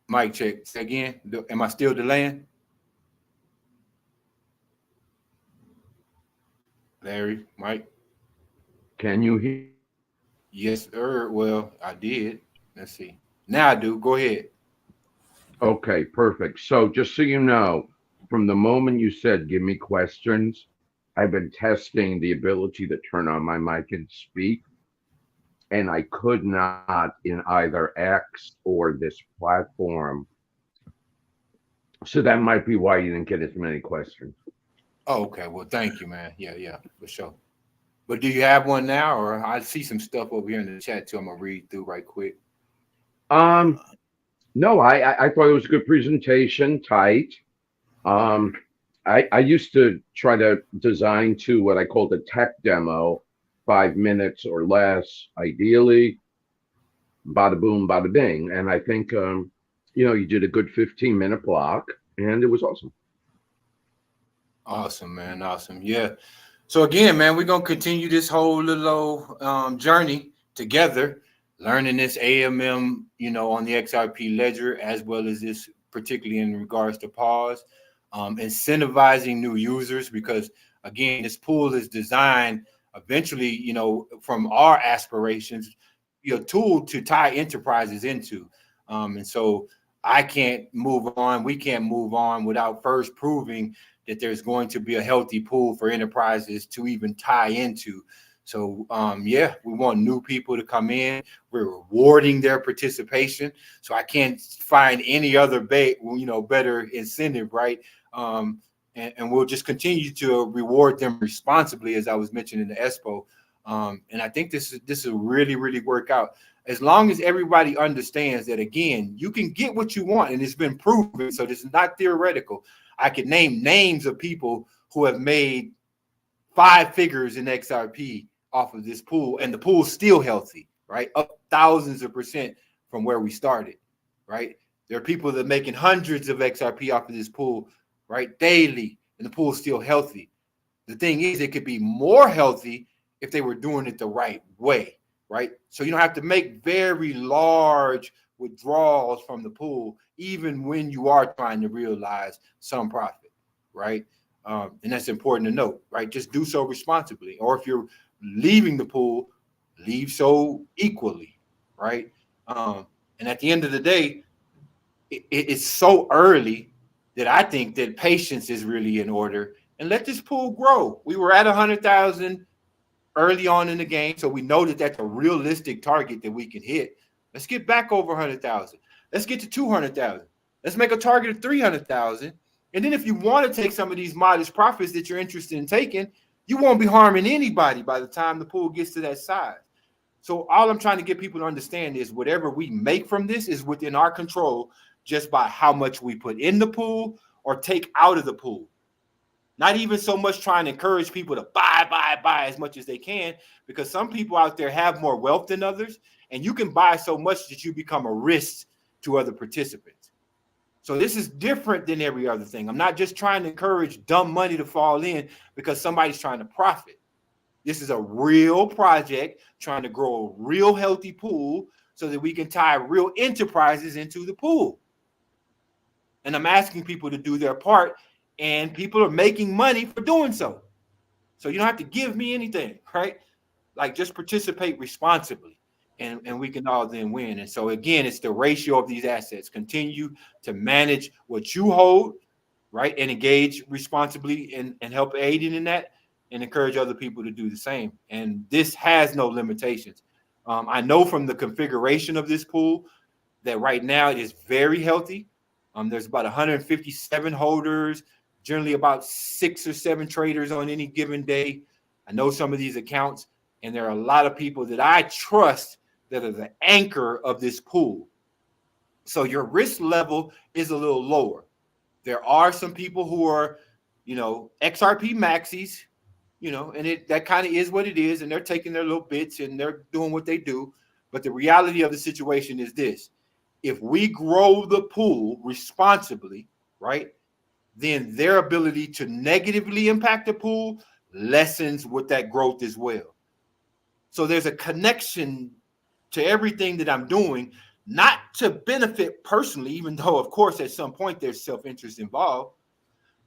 Mic check. Say again. Am I still delaying? Larry, Mike? Can you hear? Yes, sir. Well, I did. Let's see. Now I do. Go ahead. Okay, perfect. So just so you know, from the moment you said, give me questions, I've been testing the ability to turn on my mic and speak, and I could not in either X or this platform. So that might be why you didn't get as many questions. Oh, okay. Well, thank you, man. Yeah, for sure. But do you have one now, or I see some stuff over here in the chat too? I'm gonna read through right quick. No, I thought it was a good presentation, tight. I used to try to design to what I called a tech demo, 5 minutes or less, ideally. bada boom, bada bing. And I think, you did a good 15-minute block, and it was awesome. Awesome, man. Awesome. Yeah. So again, man, we're gonna continue this whole little journey together, learning this AMM, on the XRP ledger, as well as this, particularly in regards to pause, incentivizing new users, because again, this pool is designed eventually, from our aspirations, be a tool to tie enterprises into. And so I can't move on, we can't move on without first proving that there's going to be a healthy pool for enterprises to even tie into. So we want new people to come in. We're rewarding their participation. So I can't find any other better incentive, right? And we'll just continue to reward them responsibly, as I was mentioning in the Expo. And I think this will really, really work out. As long as everybody understands that, again, you can get what you want, and it's been proven. So this is not theoretical. I could name names of people who have made 5 figures in XRP off of this pool, and the pool's still healthy, right? Up thousands of % from where we started, right? There are people that are making hundreds of XRP off of this pool, right, daily, and the pool's still healthy. The thing is, it could be more healthy if they were doing it the right way, right? So you don't have to make very large withdrawals from the pool, even when you are trying to realize some profit, right? And that's important to note, right? Just do so responsibly. Or if you're leaving the pool, leave so equally, right? And at the end of the day, it's so early that I think that patience is really in order, and let this pool grow. We were at 100,000 early on in the game, so we know that that's a realistic target that we can hit. Let's get back over 100,000. Let's get to 200,000. Let's make a target of 300,000. And then if you want to take some of these modest profits that you're interested in taking, you won't be harming anybody by the time the pool gets to that size. So all I'm trying to get people to understand is whatever we make from this is within our control, just by how much we put in the pool or take out of the pool. Not even so much trying to encourage people to buy as much as they can, because some people out there have more wealth than others, and you can buy so much that you become a risk to other participants. So this is different than every other thing. I'm not just trying to encourage dumb money to fall in because somebody's trying to profit. This is a real project trying to grow a real healthy pool so that we can tie real enterprises into the pool. And I'm asking people to do their part, and people are making money for doing so. So you don't have to give me anything, right? Like, just participate responsibly, and we can all then win. And so again, it's the ratio of these assets. Continue to manage what you hold, right? And engage responsibly and help aiding in that, and encourage other people to do the same. And this has no limitations. I know from the configuration of this pool that right now it is very healthy. There's about 157 holders, generally about 6 or 7 traders on any given day. I know some of these accounts, and there are a lot of people that I trust that are the anchor of this pool. So your risk level is a little lower. There are some people who are, XRP maxis, and that kind of is what it is, and they're taking their little bits and they're doing what they do. But the reality of the situation is this: if we grow the pool responsibly, right, then their ability to negatively impact the pool lessens with that growth as well. So there's a connection to everything that I'm doing, not to benefit personally, even though, of course, at some point there's self-interest involved,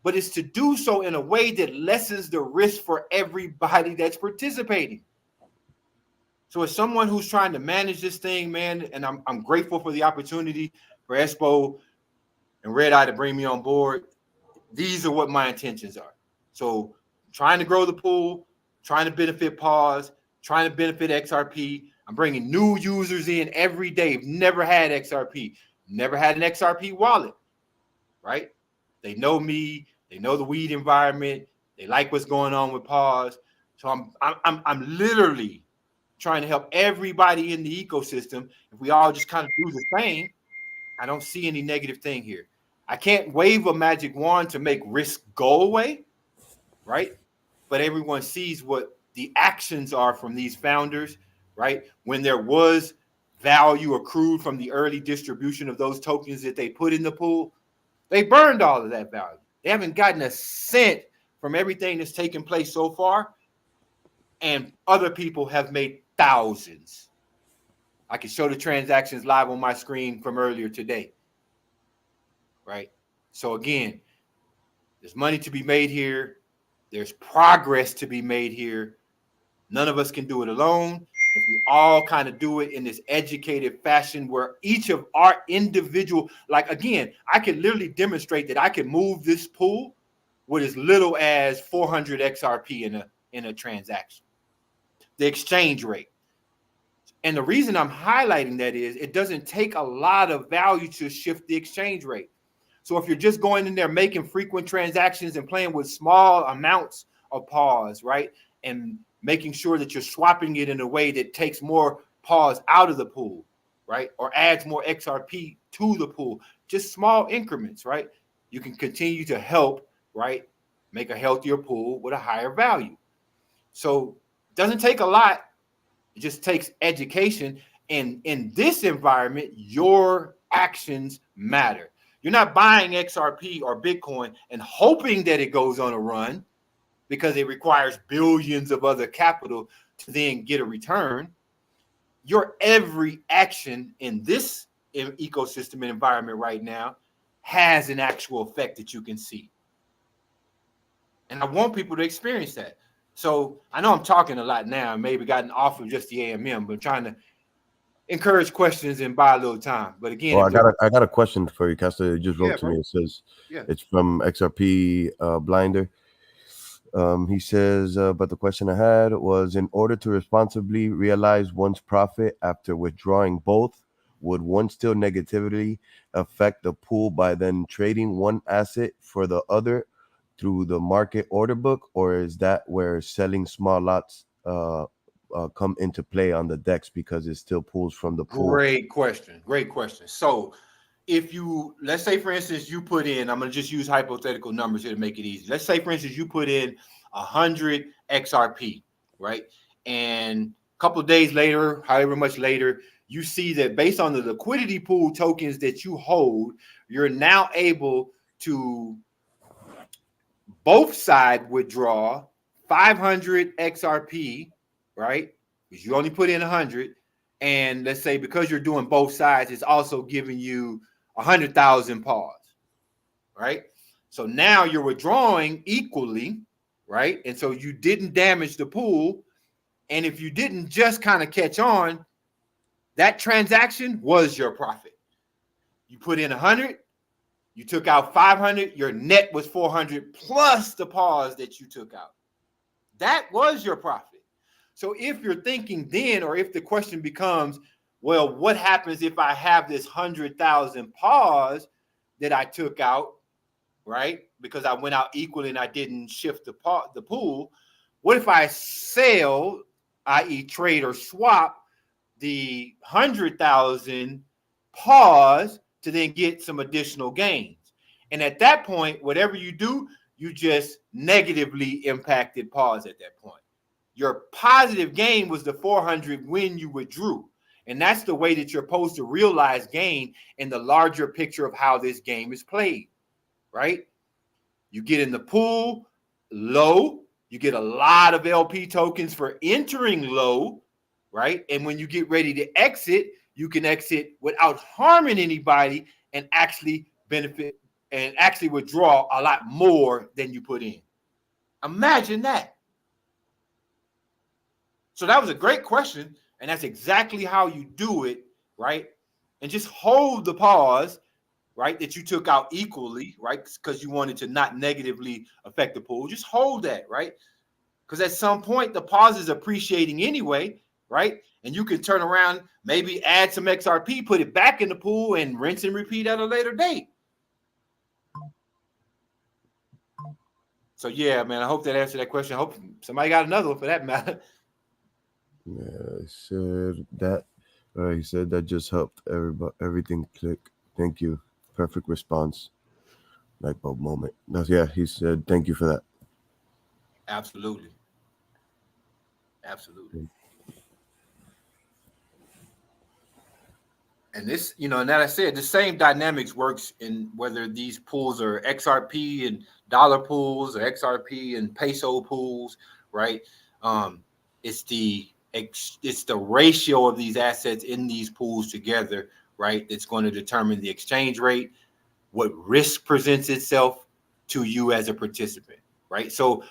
but it's to do so in a way that lessens the risk for everybody that's participating. So as someone who's trying to manage this thing, man, and I'm grateful for the opportunity for Expo and Red Eye to bring me on board, these are what my intentions are. So trying to grow the pool, trying to benefit Pause, trying to benefit XRP. I'm bringing new users in every day. Never had XRP, never had an XRP wallet, right? They know me, they know the weed environment, they like what's going on with Pause. So I'm literally trying to help everybody in the ecosystem. If we all just kind of do the same, I don't see any negative thing here. I can't wave a magic wand to make risk go away, right? But everyone sees what the actions are from these founders, right? When there was value accrued from the early distribution of those tokens that they put in the pool, they burned all of that value. They haven't gotten a cent from everything that's taken place so far, and other people have made thousands. I can show the transactions live on my screen from earlier today, right? So again, there's money to be made here. There's progress to be made here. None of us can do it alone. If we all kind of do it in this educated fashion where each of our individual, like again, I can literally demonstrate that I can move this pool with as little as 400 XRP in a transaction. The exchange rate. And the reason I'm highlighting that is it doesn't take a lot of value to shift the exchange rate. So if you're just going in there making frequent transactions and playing with small amounts of pause, right? And making sure that you're swapping it in a way that takes more pause out of the pool, right? Or adds more XRP to the pool, just small increments, right? You can continue to help, right? Make a healthier pool with a higher value. So it doesn't take a lot. It just takes education. And in this environment, your actions matter. You're not buying XRP or Bitcoin and hoping that it goes on a run because it requires billions of other capital to then get a return. Your every action in this ecosystem and environment right now has an actual effect that you can see. And I want people to experience that. So I know I'm talking a lot now, maybe gotten off of just the AMM, but trying to encourage questions and buy a little time. But again, well, I got a question for you, Castor. It just wrote to bro. me. It says, Yeah. It's from XRP Blinder. He says, but the question I had was, in order to responsibly realize one's profit after withdrawing both, would one still negatively affect the pool by then trading one asset for the other through the market order book, or is that where selling small lots come into play on the DEX because it still pulls from the pool? Great question. So if you, let's say, for instance, you put in, I'm going to just use hypothetical numbers here to make it easy. Let's say, for instance, you put in 100 XRP, right? And a couple of days later, however much later, you see that based on the liquidity pool tokens that you hold, you're now able to both side withdraw 500 XRP, right? Because you only put in 100. And let's say because you're doing both sides, it's also giving you 100,000 pause, right? So now you're withdrawing equally, right? And so you didn't damage the pool. And if you didn't just kind of catch on, that transaction was your profit. You put in 100, you took out 500, your net was 400 plus the pause that you took out. That was your profit. So if you're thinking then, or if the question becomes, well, what happens if I have this 100,000 pause that I took out, right? Because I went out equally and I didn't shift the pool. What if I sell, i.e. trade or swap the 100,000 pause to then get some additional gains? And at that point, whatever you do, you just negatively impacted pause at that point. Your positive gain was the 400 when you withdrew. And that's the way that you're supposed to realize gain in the larger picture of how this game is played, right? You get in the pool low, you get a lot of LP tokens for entering low, right? And when you get ready to exit, you can exit without harming anybody and actually benefit and actually withdraw a lot more than you put in. Imagine that. So that was a great question, and that's exactly how you do it, right? And just hold the pause, right, that you took out equally, right, because you wanted to not negatively affect the pool. Just hold that, right? Because at some point, the pause is appreciating anyway, right? And you can turn around, maybe add some XRP, put it back in the pool, and rinse and repeat at a later date. So, yeah, man, I hope that answered that question. I hope somebody got another one for that matter. Yeah, he said that. He said that just helped everything click. Thank you. Perfect response. Light bulb moment. Yeah, he said thank you for that. Absolutely. And this, and that I said, the same dynamics works in whether these pools are XRP and dollar pools or XRP and peso pools, right? It's the ratio of these assets in these pools together, right? That's going to determine the exchange rate, what risk presents itself to you as a participant, right? So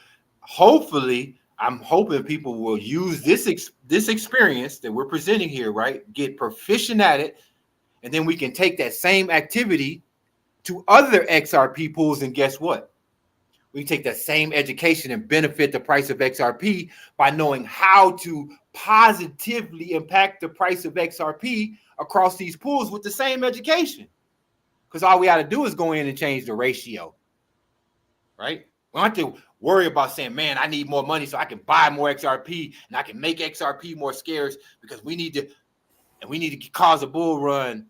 hopefully, I'm hoping people will use this experience that we're presenting here, right? Get proficient at it, and then we can take that same activity to other XRP pools, and guess what? We can take that same education and benefit the price of XRP by knowing how to positively impact the price of XRP across these pools with the same education. Because all we got to do is go in and change the ratio, right? We don't have to worry about saying, man, I need more money so I can buy more XRP and I can make XRP more scarce because we need to cause a bull run,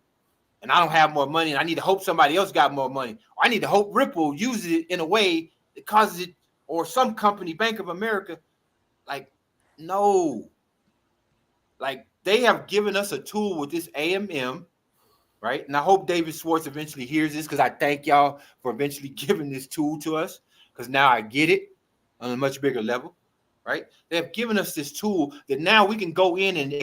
and I don't have more money, and I need to hope somebody else got more money. Or I need to hope Ripple uses it in a way that causes it, or some company, Bank of America. Like, no. Like, they have given us a tool with this AMM, right? And I hope David Schwartz eventually hears this, because I thank y'all for eventually giving this tool to us, because now I get it on a much bigger level, right? They have given us this tool that now we can go in and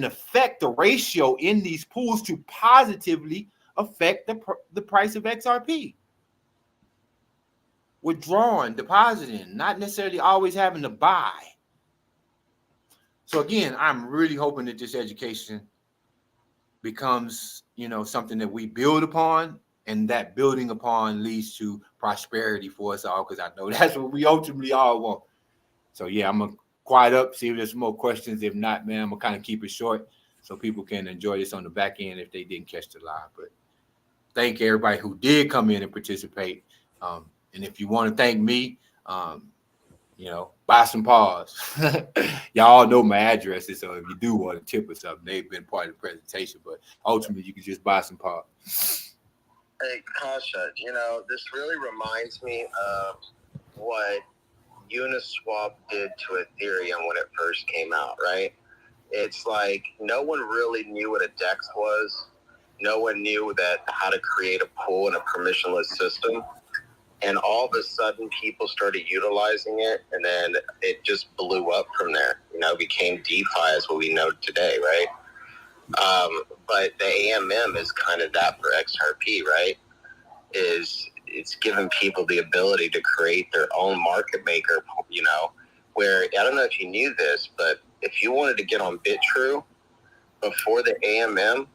affect the ratio in these pools to positively affect the price of XRP. Withdrawing, depositing, not necessarily always having to buy. So again, I'm really hoping that this education becomes, something that we build upon, and that building upon leads to prosperity for us all, because I know that's what we ultimately all want. So yeah, I'm gonna quiet up, see if there's more questions. If not, man, I'm gonna kind of keep it short so people can enjoy this on the back end if they didn't catch the live. But thank everybody who did come in and participate. And if you want to thank me, buy some paws. Y'all know my addresses, so if you do want to tip or something, they've been part of the presentation. But ultimately, you can just buy some paws. Hey, Kasha, this really reminds me of what Uniswap did to Ethereum when it first came out, right? It's like no one really knew what a DEX was. No one knew how to create a pool in a permissionless system. And all of a sudden, people started utilizing it, and then it just blew up from there. Became DeFi as what we know today, right? But the AMM is kind of that for XRP, right? It's giving people the ability to create their own market maker, where, I don't know if you knew this, but if you wanted to get on BitTrue before the AMM,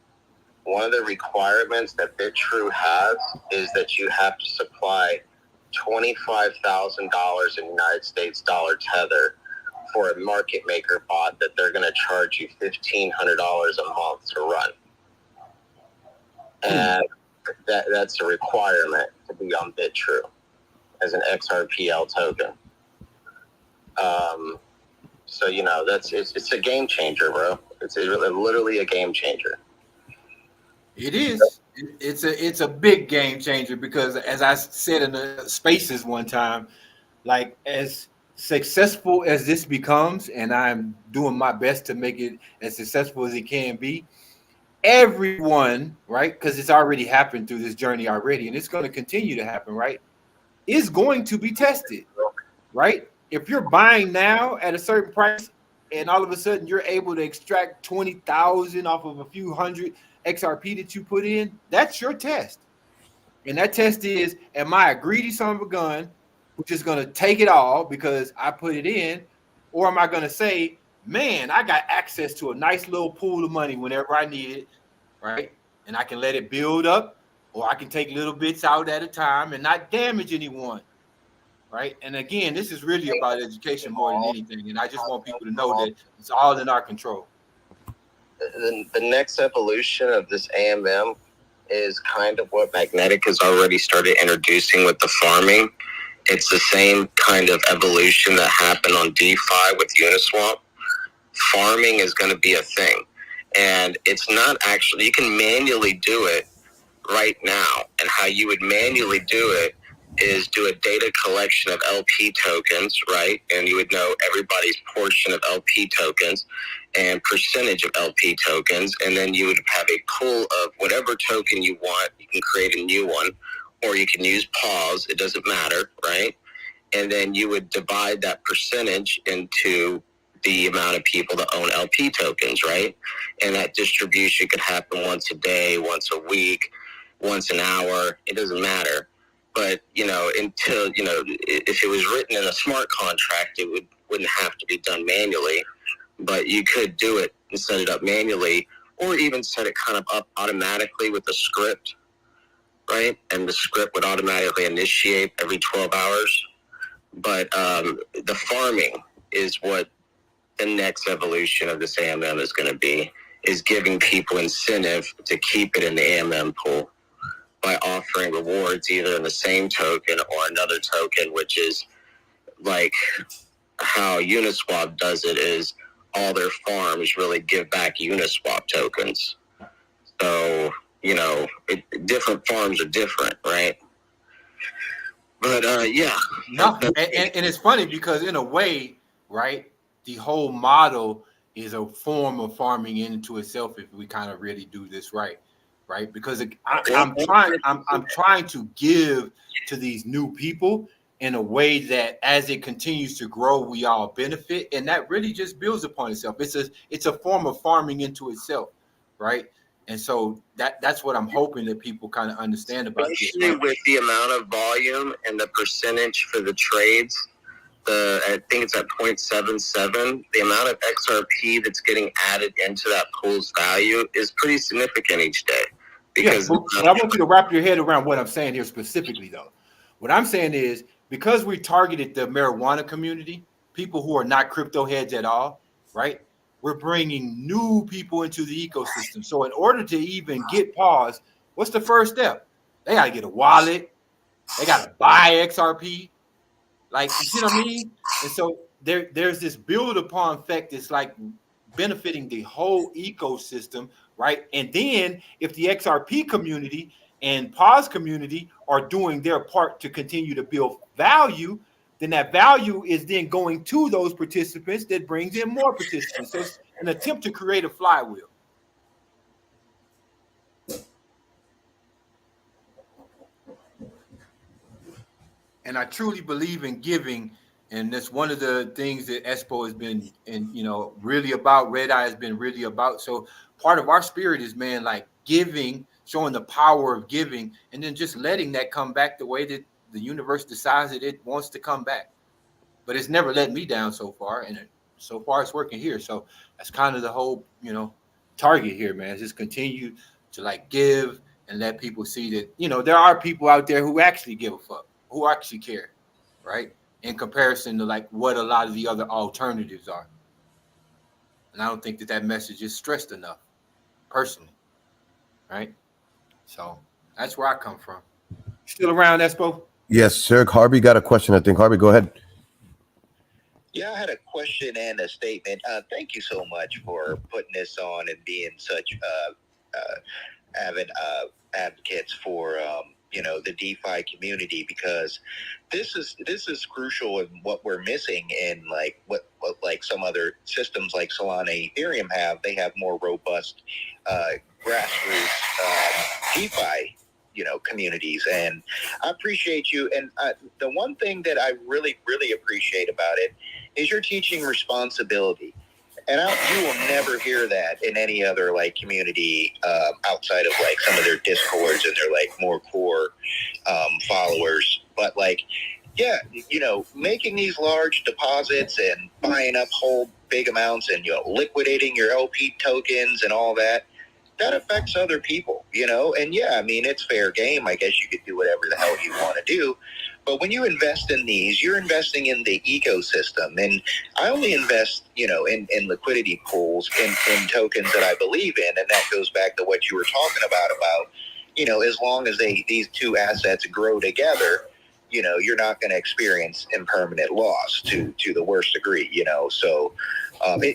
one of the requirements that BitTrue has is that you have to supply $25,000 in United States dollar tether for a market maker bot that they're going to charge you $1,500 a month to run. And that's a requirement to be on BitTrue as an XRPL token. So it's a game changer, bro. It's literally a game changer. It is. It's a big game changer, because, as I said in the spaces one time, like, as successful as this becomes, and I'm doing my best to make it as successful as it can be, everyone, right, because it's already happened through this journey already, and it's going to continue to happen, right, is going to be tested, right? If you're buying now at a certain price, and all of a sudden you're able to extract 20,000 off of a few hundred XRP that you put in, that's your test. And that test is, am I a greedy son of a gun who's just going to take it all because I put it in? Or am I going to say, man, I got access to a nice little pool of money whenever I need it, right? And I can let it build up, or I can take little bits out at a time and not damage anyone, right? And again, this is really about education more than anything. And I just want people to know that it's all in our control. The next evolution of this AMM is kind of what Magnetic has already started introducing with the farming. It's the same kind of evolution that happened on DeFi with Uniswap. Farming is going to be a thing. And it's not actually, you can manually do it right now. And how you would manually do it is do a data collection of LP tokens, right? And you would know everybody's portion of LP tokens and percentage of LP tokens. And then you would have a pool of whatever token you want. You can create a new one, or you can use pause. It doesn't matter, right? And then you would divide that percentage into the amount of people that own LP tokens, right? And that distribution could happen once a day, once a week, once an hour. It doesn't matter. But, until, if it was written in a smart contract, it wouldn't have to be done manually. But you could do it and set it up manually, or even set it kind of up automatically with a script, right? And the script would automatically initiate every 12 hours. But the farming is what the next evolution of this AMM is going to be, is giving people incentive to keep it in the AMM pool by offering rewards either in the same token or another token, which is like how Uniswap does it, is all their farms really give back Uniswap tokens. So, different farms are different, right? But yeah. No, and it's funny because in a way, right, the whole model is a form of farming into itself if we kind of really do this right, because I'm trying to give to these new people in a way that as it continues to grow, we all benefit, and that really just builds upon itself. It's a form of farming into itself, right? And so that's what I'm hoping that people kind of understand about this. Especially with the amount of volume and the percentage for the trades, I think it's at 0.77. The amount of XRP that's getting added into that pool's value is pretty significant each day. Because but I want you to wrap your head around what I'm saying here specifically, though. What I'm saying is, because we targeted the marijuana community, people who are not crypto heads at all, right? We're bringing new people into the ecosystem. So in order to even get pause, what's the first step? They got to get a wallet. They got to buy XRP. Like, you see what I mean? And so there's this build upon effect that's like benefiting the whole ecosystem, right? And then if the XRP community and pause community are doing their part to continue to build value, then that value is then going to those participants that brings in more participants. So it's an attempt to create a flywheel. And I truly believe in giving, and that's one of the things that Expo has been, really about. Red Eye has been really about. So part of our spirit is, man, like giving, showing the power of giving, and then just letting that come back the way that the universe decides that it wants to come back. But it's never let me down so far, and so far it's working here. So that's kind of the whole, target here, man. Just continue to like give and let people see that, there are people out there who actually give a fuck, who actually care, right? In comparison to like what a lot of the other alternatives are. And I don't think that message is stressed enough, personally, right? So that's where I come from. Still around, Expo? Yes, sir. Harvey got a question, I think. Harvey, go ahead. Yeah, I had a question and a statement. Thank you so much for putting this on and being such avid advocates for the DeFi community, because this is crucial in what we're missing in like what like some other systems like Solana and Ethereum have. They have more robust grassroots DeFi communities, and I appreciate you. And the one thing that I really appreciate about it is you're teaching responsibility. And you will never hear that in any other like community outside of like some of their Discords and their like more core followers. But like, yeah, making these large deposits and buying up whole big amounts and liquidating your LP tokens and all that affects other people, And yeah, I mean, it's fair game. I guess you could do whatever the hell you want to do. But when you invest in these, you're investing in the ecosystem. And I only invest, in liquidity pools, in tokens that I believe in. And that goes back to what you were talking about, as long as these two assets grow together, you're not going to experience impermanent loss to the worst degree, So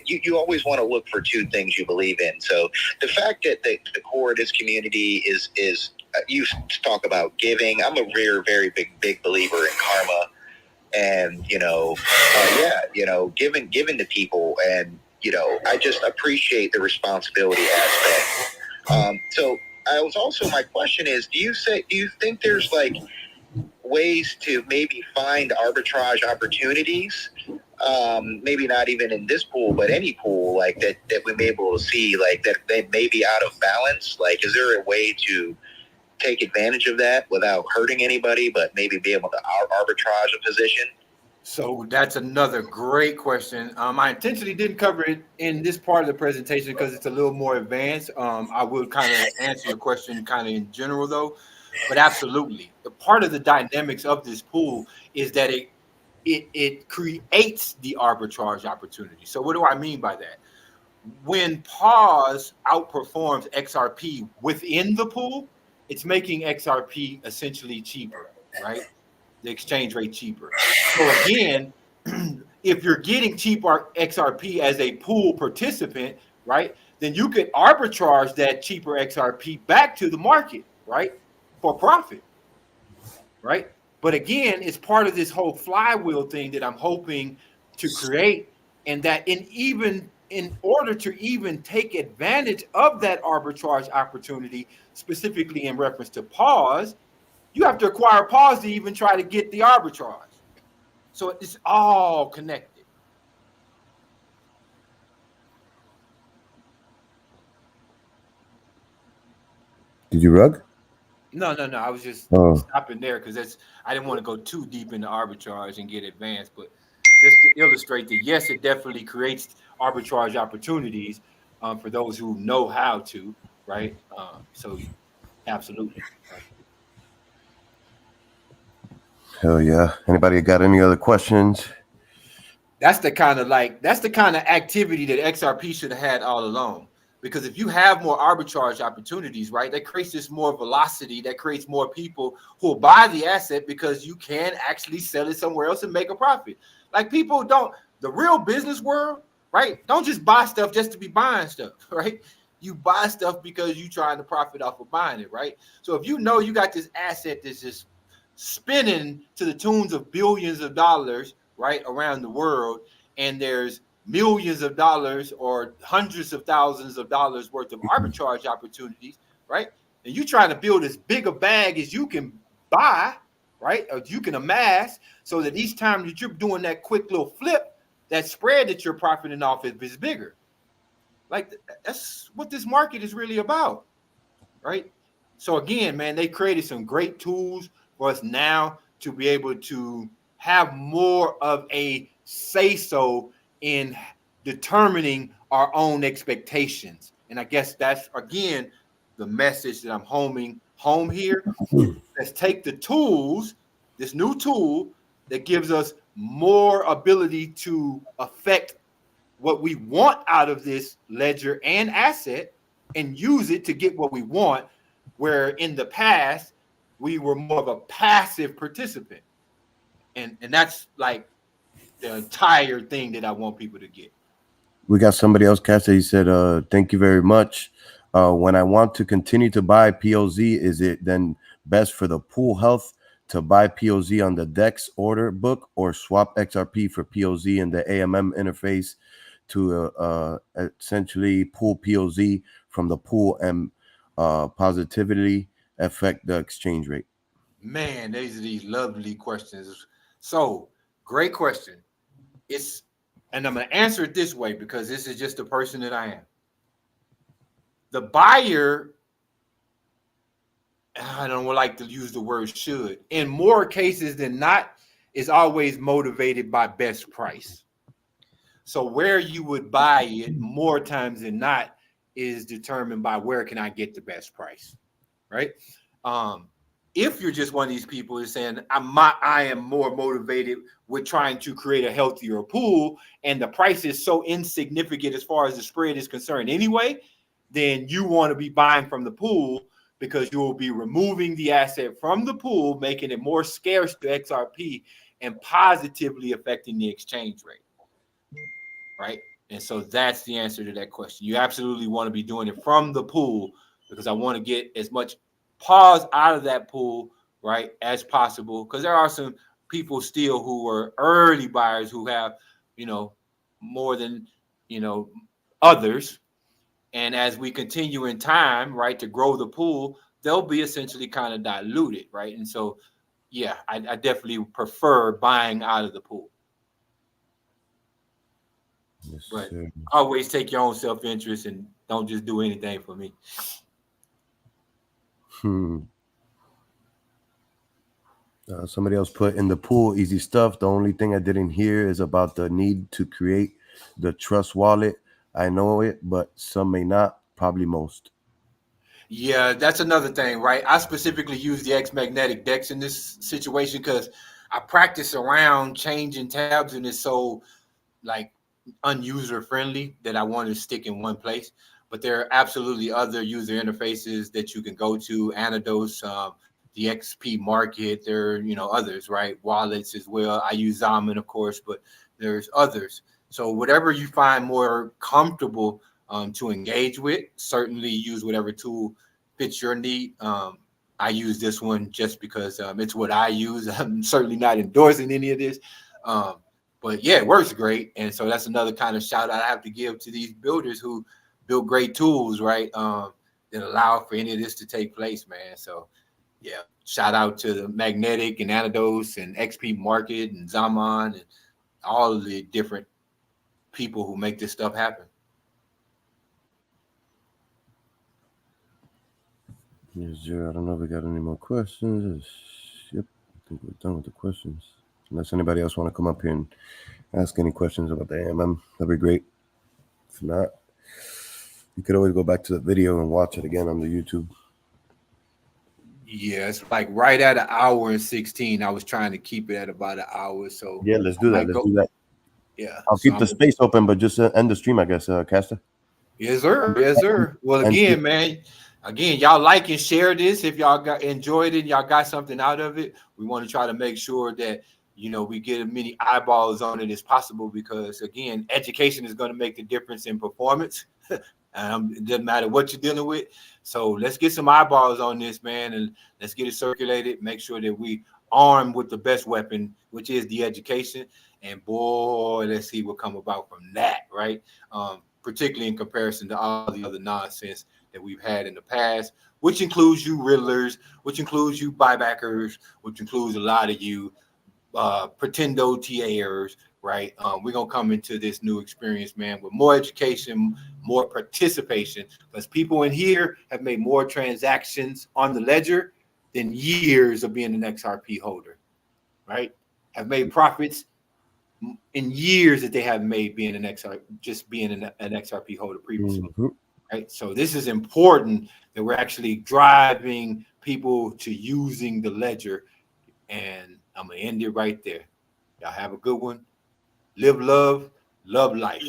you always want to look for two things you believe in. So the fact that the core of this community is you talk about giving. I'm a very, very big believer in karma, and giving to people, and I just appreciate the responsibility aspect. So my question is, do you think there's like ways to maybe find arbitrage opportunities? Maybe not even in this pool, but any pool like that we may be able to see, like that they may be out of balance. Like, is there a way to take advantage of that without hurting anybody, but maybe be able to arbitrage a position? So that's another great question. I intentionally didn't cover it in this part of the presentation because it's a little more advanced. I will kind of answer your question kind of in general though, but absolutely. The part of the dynamics of this pool is that it creates the arbitrage opportunity. So what do I mean by that? When pause outperforms XRP within the pool, it's making XRP essentially cheaper, right? The exchange rate cheaper. So again, if you're getting cheaper XRP as a pool participant, right, then you could arbitrage that cheaper XRP back to the market, right, for profit, right? But again, it's part of this whole flywheel thing that I'm hoping to create, and that in order to even take advantage of that arbitrage opportunity, specifically in reference to pause, you have to acquire pause to even try to get the arbitrage. So it's all connected. Did you rug? No. I was just stopping there because I didn't want to go too deep into arbitrage and get advanced, but just to illustrate that, yes, it definitely creates arbitrage opportunities for those who know how to, right? So absolutely. Right? Hell yeah. Anybody got any other questions? That's the kind of activity that XRP should have had all along. Because if you have more arbitrage opportunities, right, that creates this more velocity, that creates more people who will buy the asset because you can actually sell it somewhere else and make a profit. Like people don't, the real business world, right, don't just buy stuff just to be buying stuff, right? You buy stuff because you're trying to profit off of buying it, right? So if you know you got this asset that's just spinning to the tunes of billions of dollars, right, around the world, and there's millions of dollars or hundreds of thousands of dollars worth of arbitrage opportunities, right? And you're trying to build as big a bag as you can buy, right? Or you can amass, so that each time that you're doing that quick little flip, that spread that you're profiting off is bigger. Like that's what this market is really about, right? So again, man, they created some great tools for us now to be able to have more of a say-so in determining our own expectations. And I guess that's, again, the message that I'm homing home here. Let's take the tools, this new tool that gives us more ability to affect what we want out of this ledger and asset, and use it to get what we want, where in the past we were more of a passive participant. And that's like the entire thing that I want people to get. We got somebody else, Cassie. He said, thank you very much. When I want to continue to buy POZ, is it then best for the pool health to buy POZ on the DEX order book, or swap XRP for POZ in the AMM interface to essentially pull POZ from the pool and positively affect the exchange rate? Man, these are these lovely questions. So great question. And I'm going to answer it this way because this is just the person that I am. The buyer, I don't like to use the word should, in more cases than not, is always motivated by best price. So where you would buy it more times than not is determined by where can I get the best price, right? If you're just one of these people who's saying I am more motivated with trying to create a healthier pool, and the price is so insignificant as far as the spread is concerned anyway, then you want to be buying from the pool, because you will be removing the asset from the pool, making it more scarce to XRP and positively affecting the exchange rate, right? And so that's the answer to that question. You absolutely want to be doing it from the pool, because I want to get as much pause out of that pool, right, as possible, because there are some people still who are early buyers who have, more than, others. And as we continue in time, right, to grow the pool, they'll be essentially kind of diluted, right? And so, yeah, I definitely prefer buying out of the pool. Yes, But sir. always take your own self-interest and don't just do anything for me. Somebody else put in the pool, easy stuff. The only thing I didn't hear is about the need to create the trust wallet. I know it, but some may not, probably most. Yeah, that's another thing, right? I specifically use the X magnetic decks in this situation because I practice around changing tabs and it's so like unuser friendly that I want to stick in one place. But there are absolutely other user interfaces that you can go to, Anados, the XP market, there are, others, right? Wallets as well. I use Zaman, of course, but there's others. So whatever you find more comfortable to engage with, certainly use whatever tool fits your need. I use this one just because it's what I use. I'm certainly not endorsing any of this. But yeah, it works great. And so that's another kind of shout out I have to give to these builders who build great tools, right? That allow for any of this to take place, man. So yeah, shout out to the Magnetic and Anados and XP Market and Zaman and all of the different people who make this stuff happen. Yes, sir. I don't know if we got any more questions. Yep, I think we're done with the questions. Unless anybody else want to come up here and ask any questions about the AMM, that'd be great. If not, you could always go back to the video and watch it again on the YouTube. Yeah, it's like right at 1 hour and 16. I was trying to keep it at about 1 hour. So yeah, let's do that. Let's do that. Yeah, I'll keep the space open, but just end the stream, I guess, Caster. Yes, sir. Yes, sir. Well, again, man. Again, y'all like and share this if y'all enjoyed it and y'all got something out of it. We want to try to make sure that we get as many eyeballs on it as possible because again, education is going to make the difference in performance. It doesn't matter what you're dealing with. So let's get some eyeballs on this, man, and let's get it circulated. Make sure that we armed with the best weapon, which is the education. And boy, let's see what come about from that, right? Particularly in comparison to all the other nonsense that we've had in the past, which includes you riddlers, which includes you buybackers, which includes a lot of you pretend OTAers, right? We're going to come into this new experience, man, with more education, more participation, because people in here have made more transactions on the ledger than years of being an XRP holder, right? Have made profits in years that they have made being an XRP holder previously. Mm-hmm. Right. So this is important that we're actually driving people to using the ledger. And I'm going to end it right there. Y'all have a good one. Live love, love life.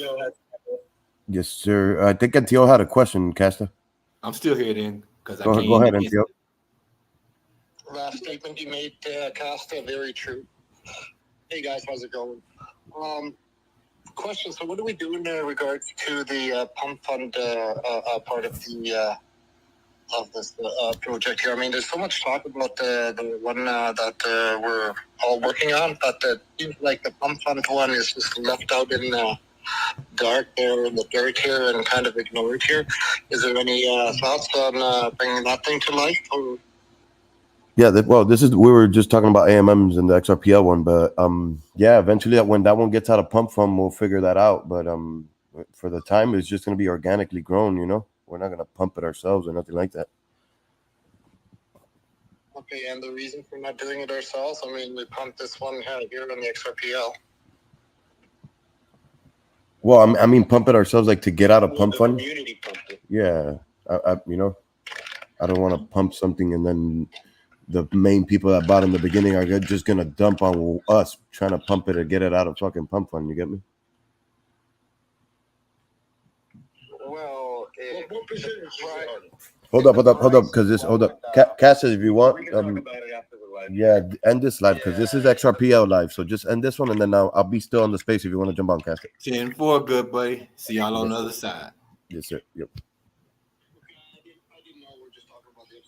Yes, sir. I think NTO had a question, Caster. I'm still here then because I can't. Go ahead, NTO. Last statement you made, Caster, very true. Hey guys, how's it going? Question. So what do we do in regards to the pump fund part of the of this project here? I mean, there's so much talk about the one that we're all working on, but it seems like the pump fund one is just left out in the dark there in the dirt here and kind of ignored here. Is there any thoughts on bringing that thing to life? Or? Yeah, we were just talking about AMMs and the XRPL one, but yeah, eventually when that one gets out of pump fund, we'll figure that out. But for the time, it's just going to be organically grown. We're not going to pump it ourselves or nothing like that. Okay, and the reason for not doing it ourselves? I mean, we pumped this one here on the XRPL. Well, I mean, pump it ourselves, like to get out of pump fund. Community pumped it. Yeah, I don't want to pump something and then the main people that bought in the beginning are just gonna dump on us trying to pump it or get it out of fucking pump fund. You get me? Well, what percentage? Right. Hold up, because this. Hold up, Cass, if you want, yeah, end this live because this is XRPL live. So just end this one, and then I'll be still on the space if you want to jump on, Cass. 10-4, good buddy. See y'all on the other side. Yes, sir. Yep.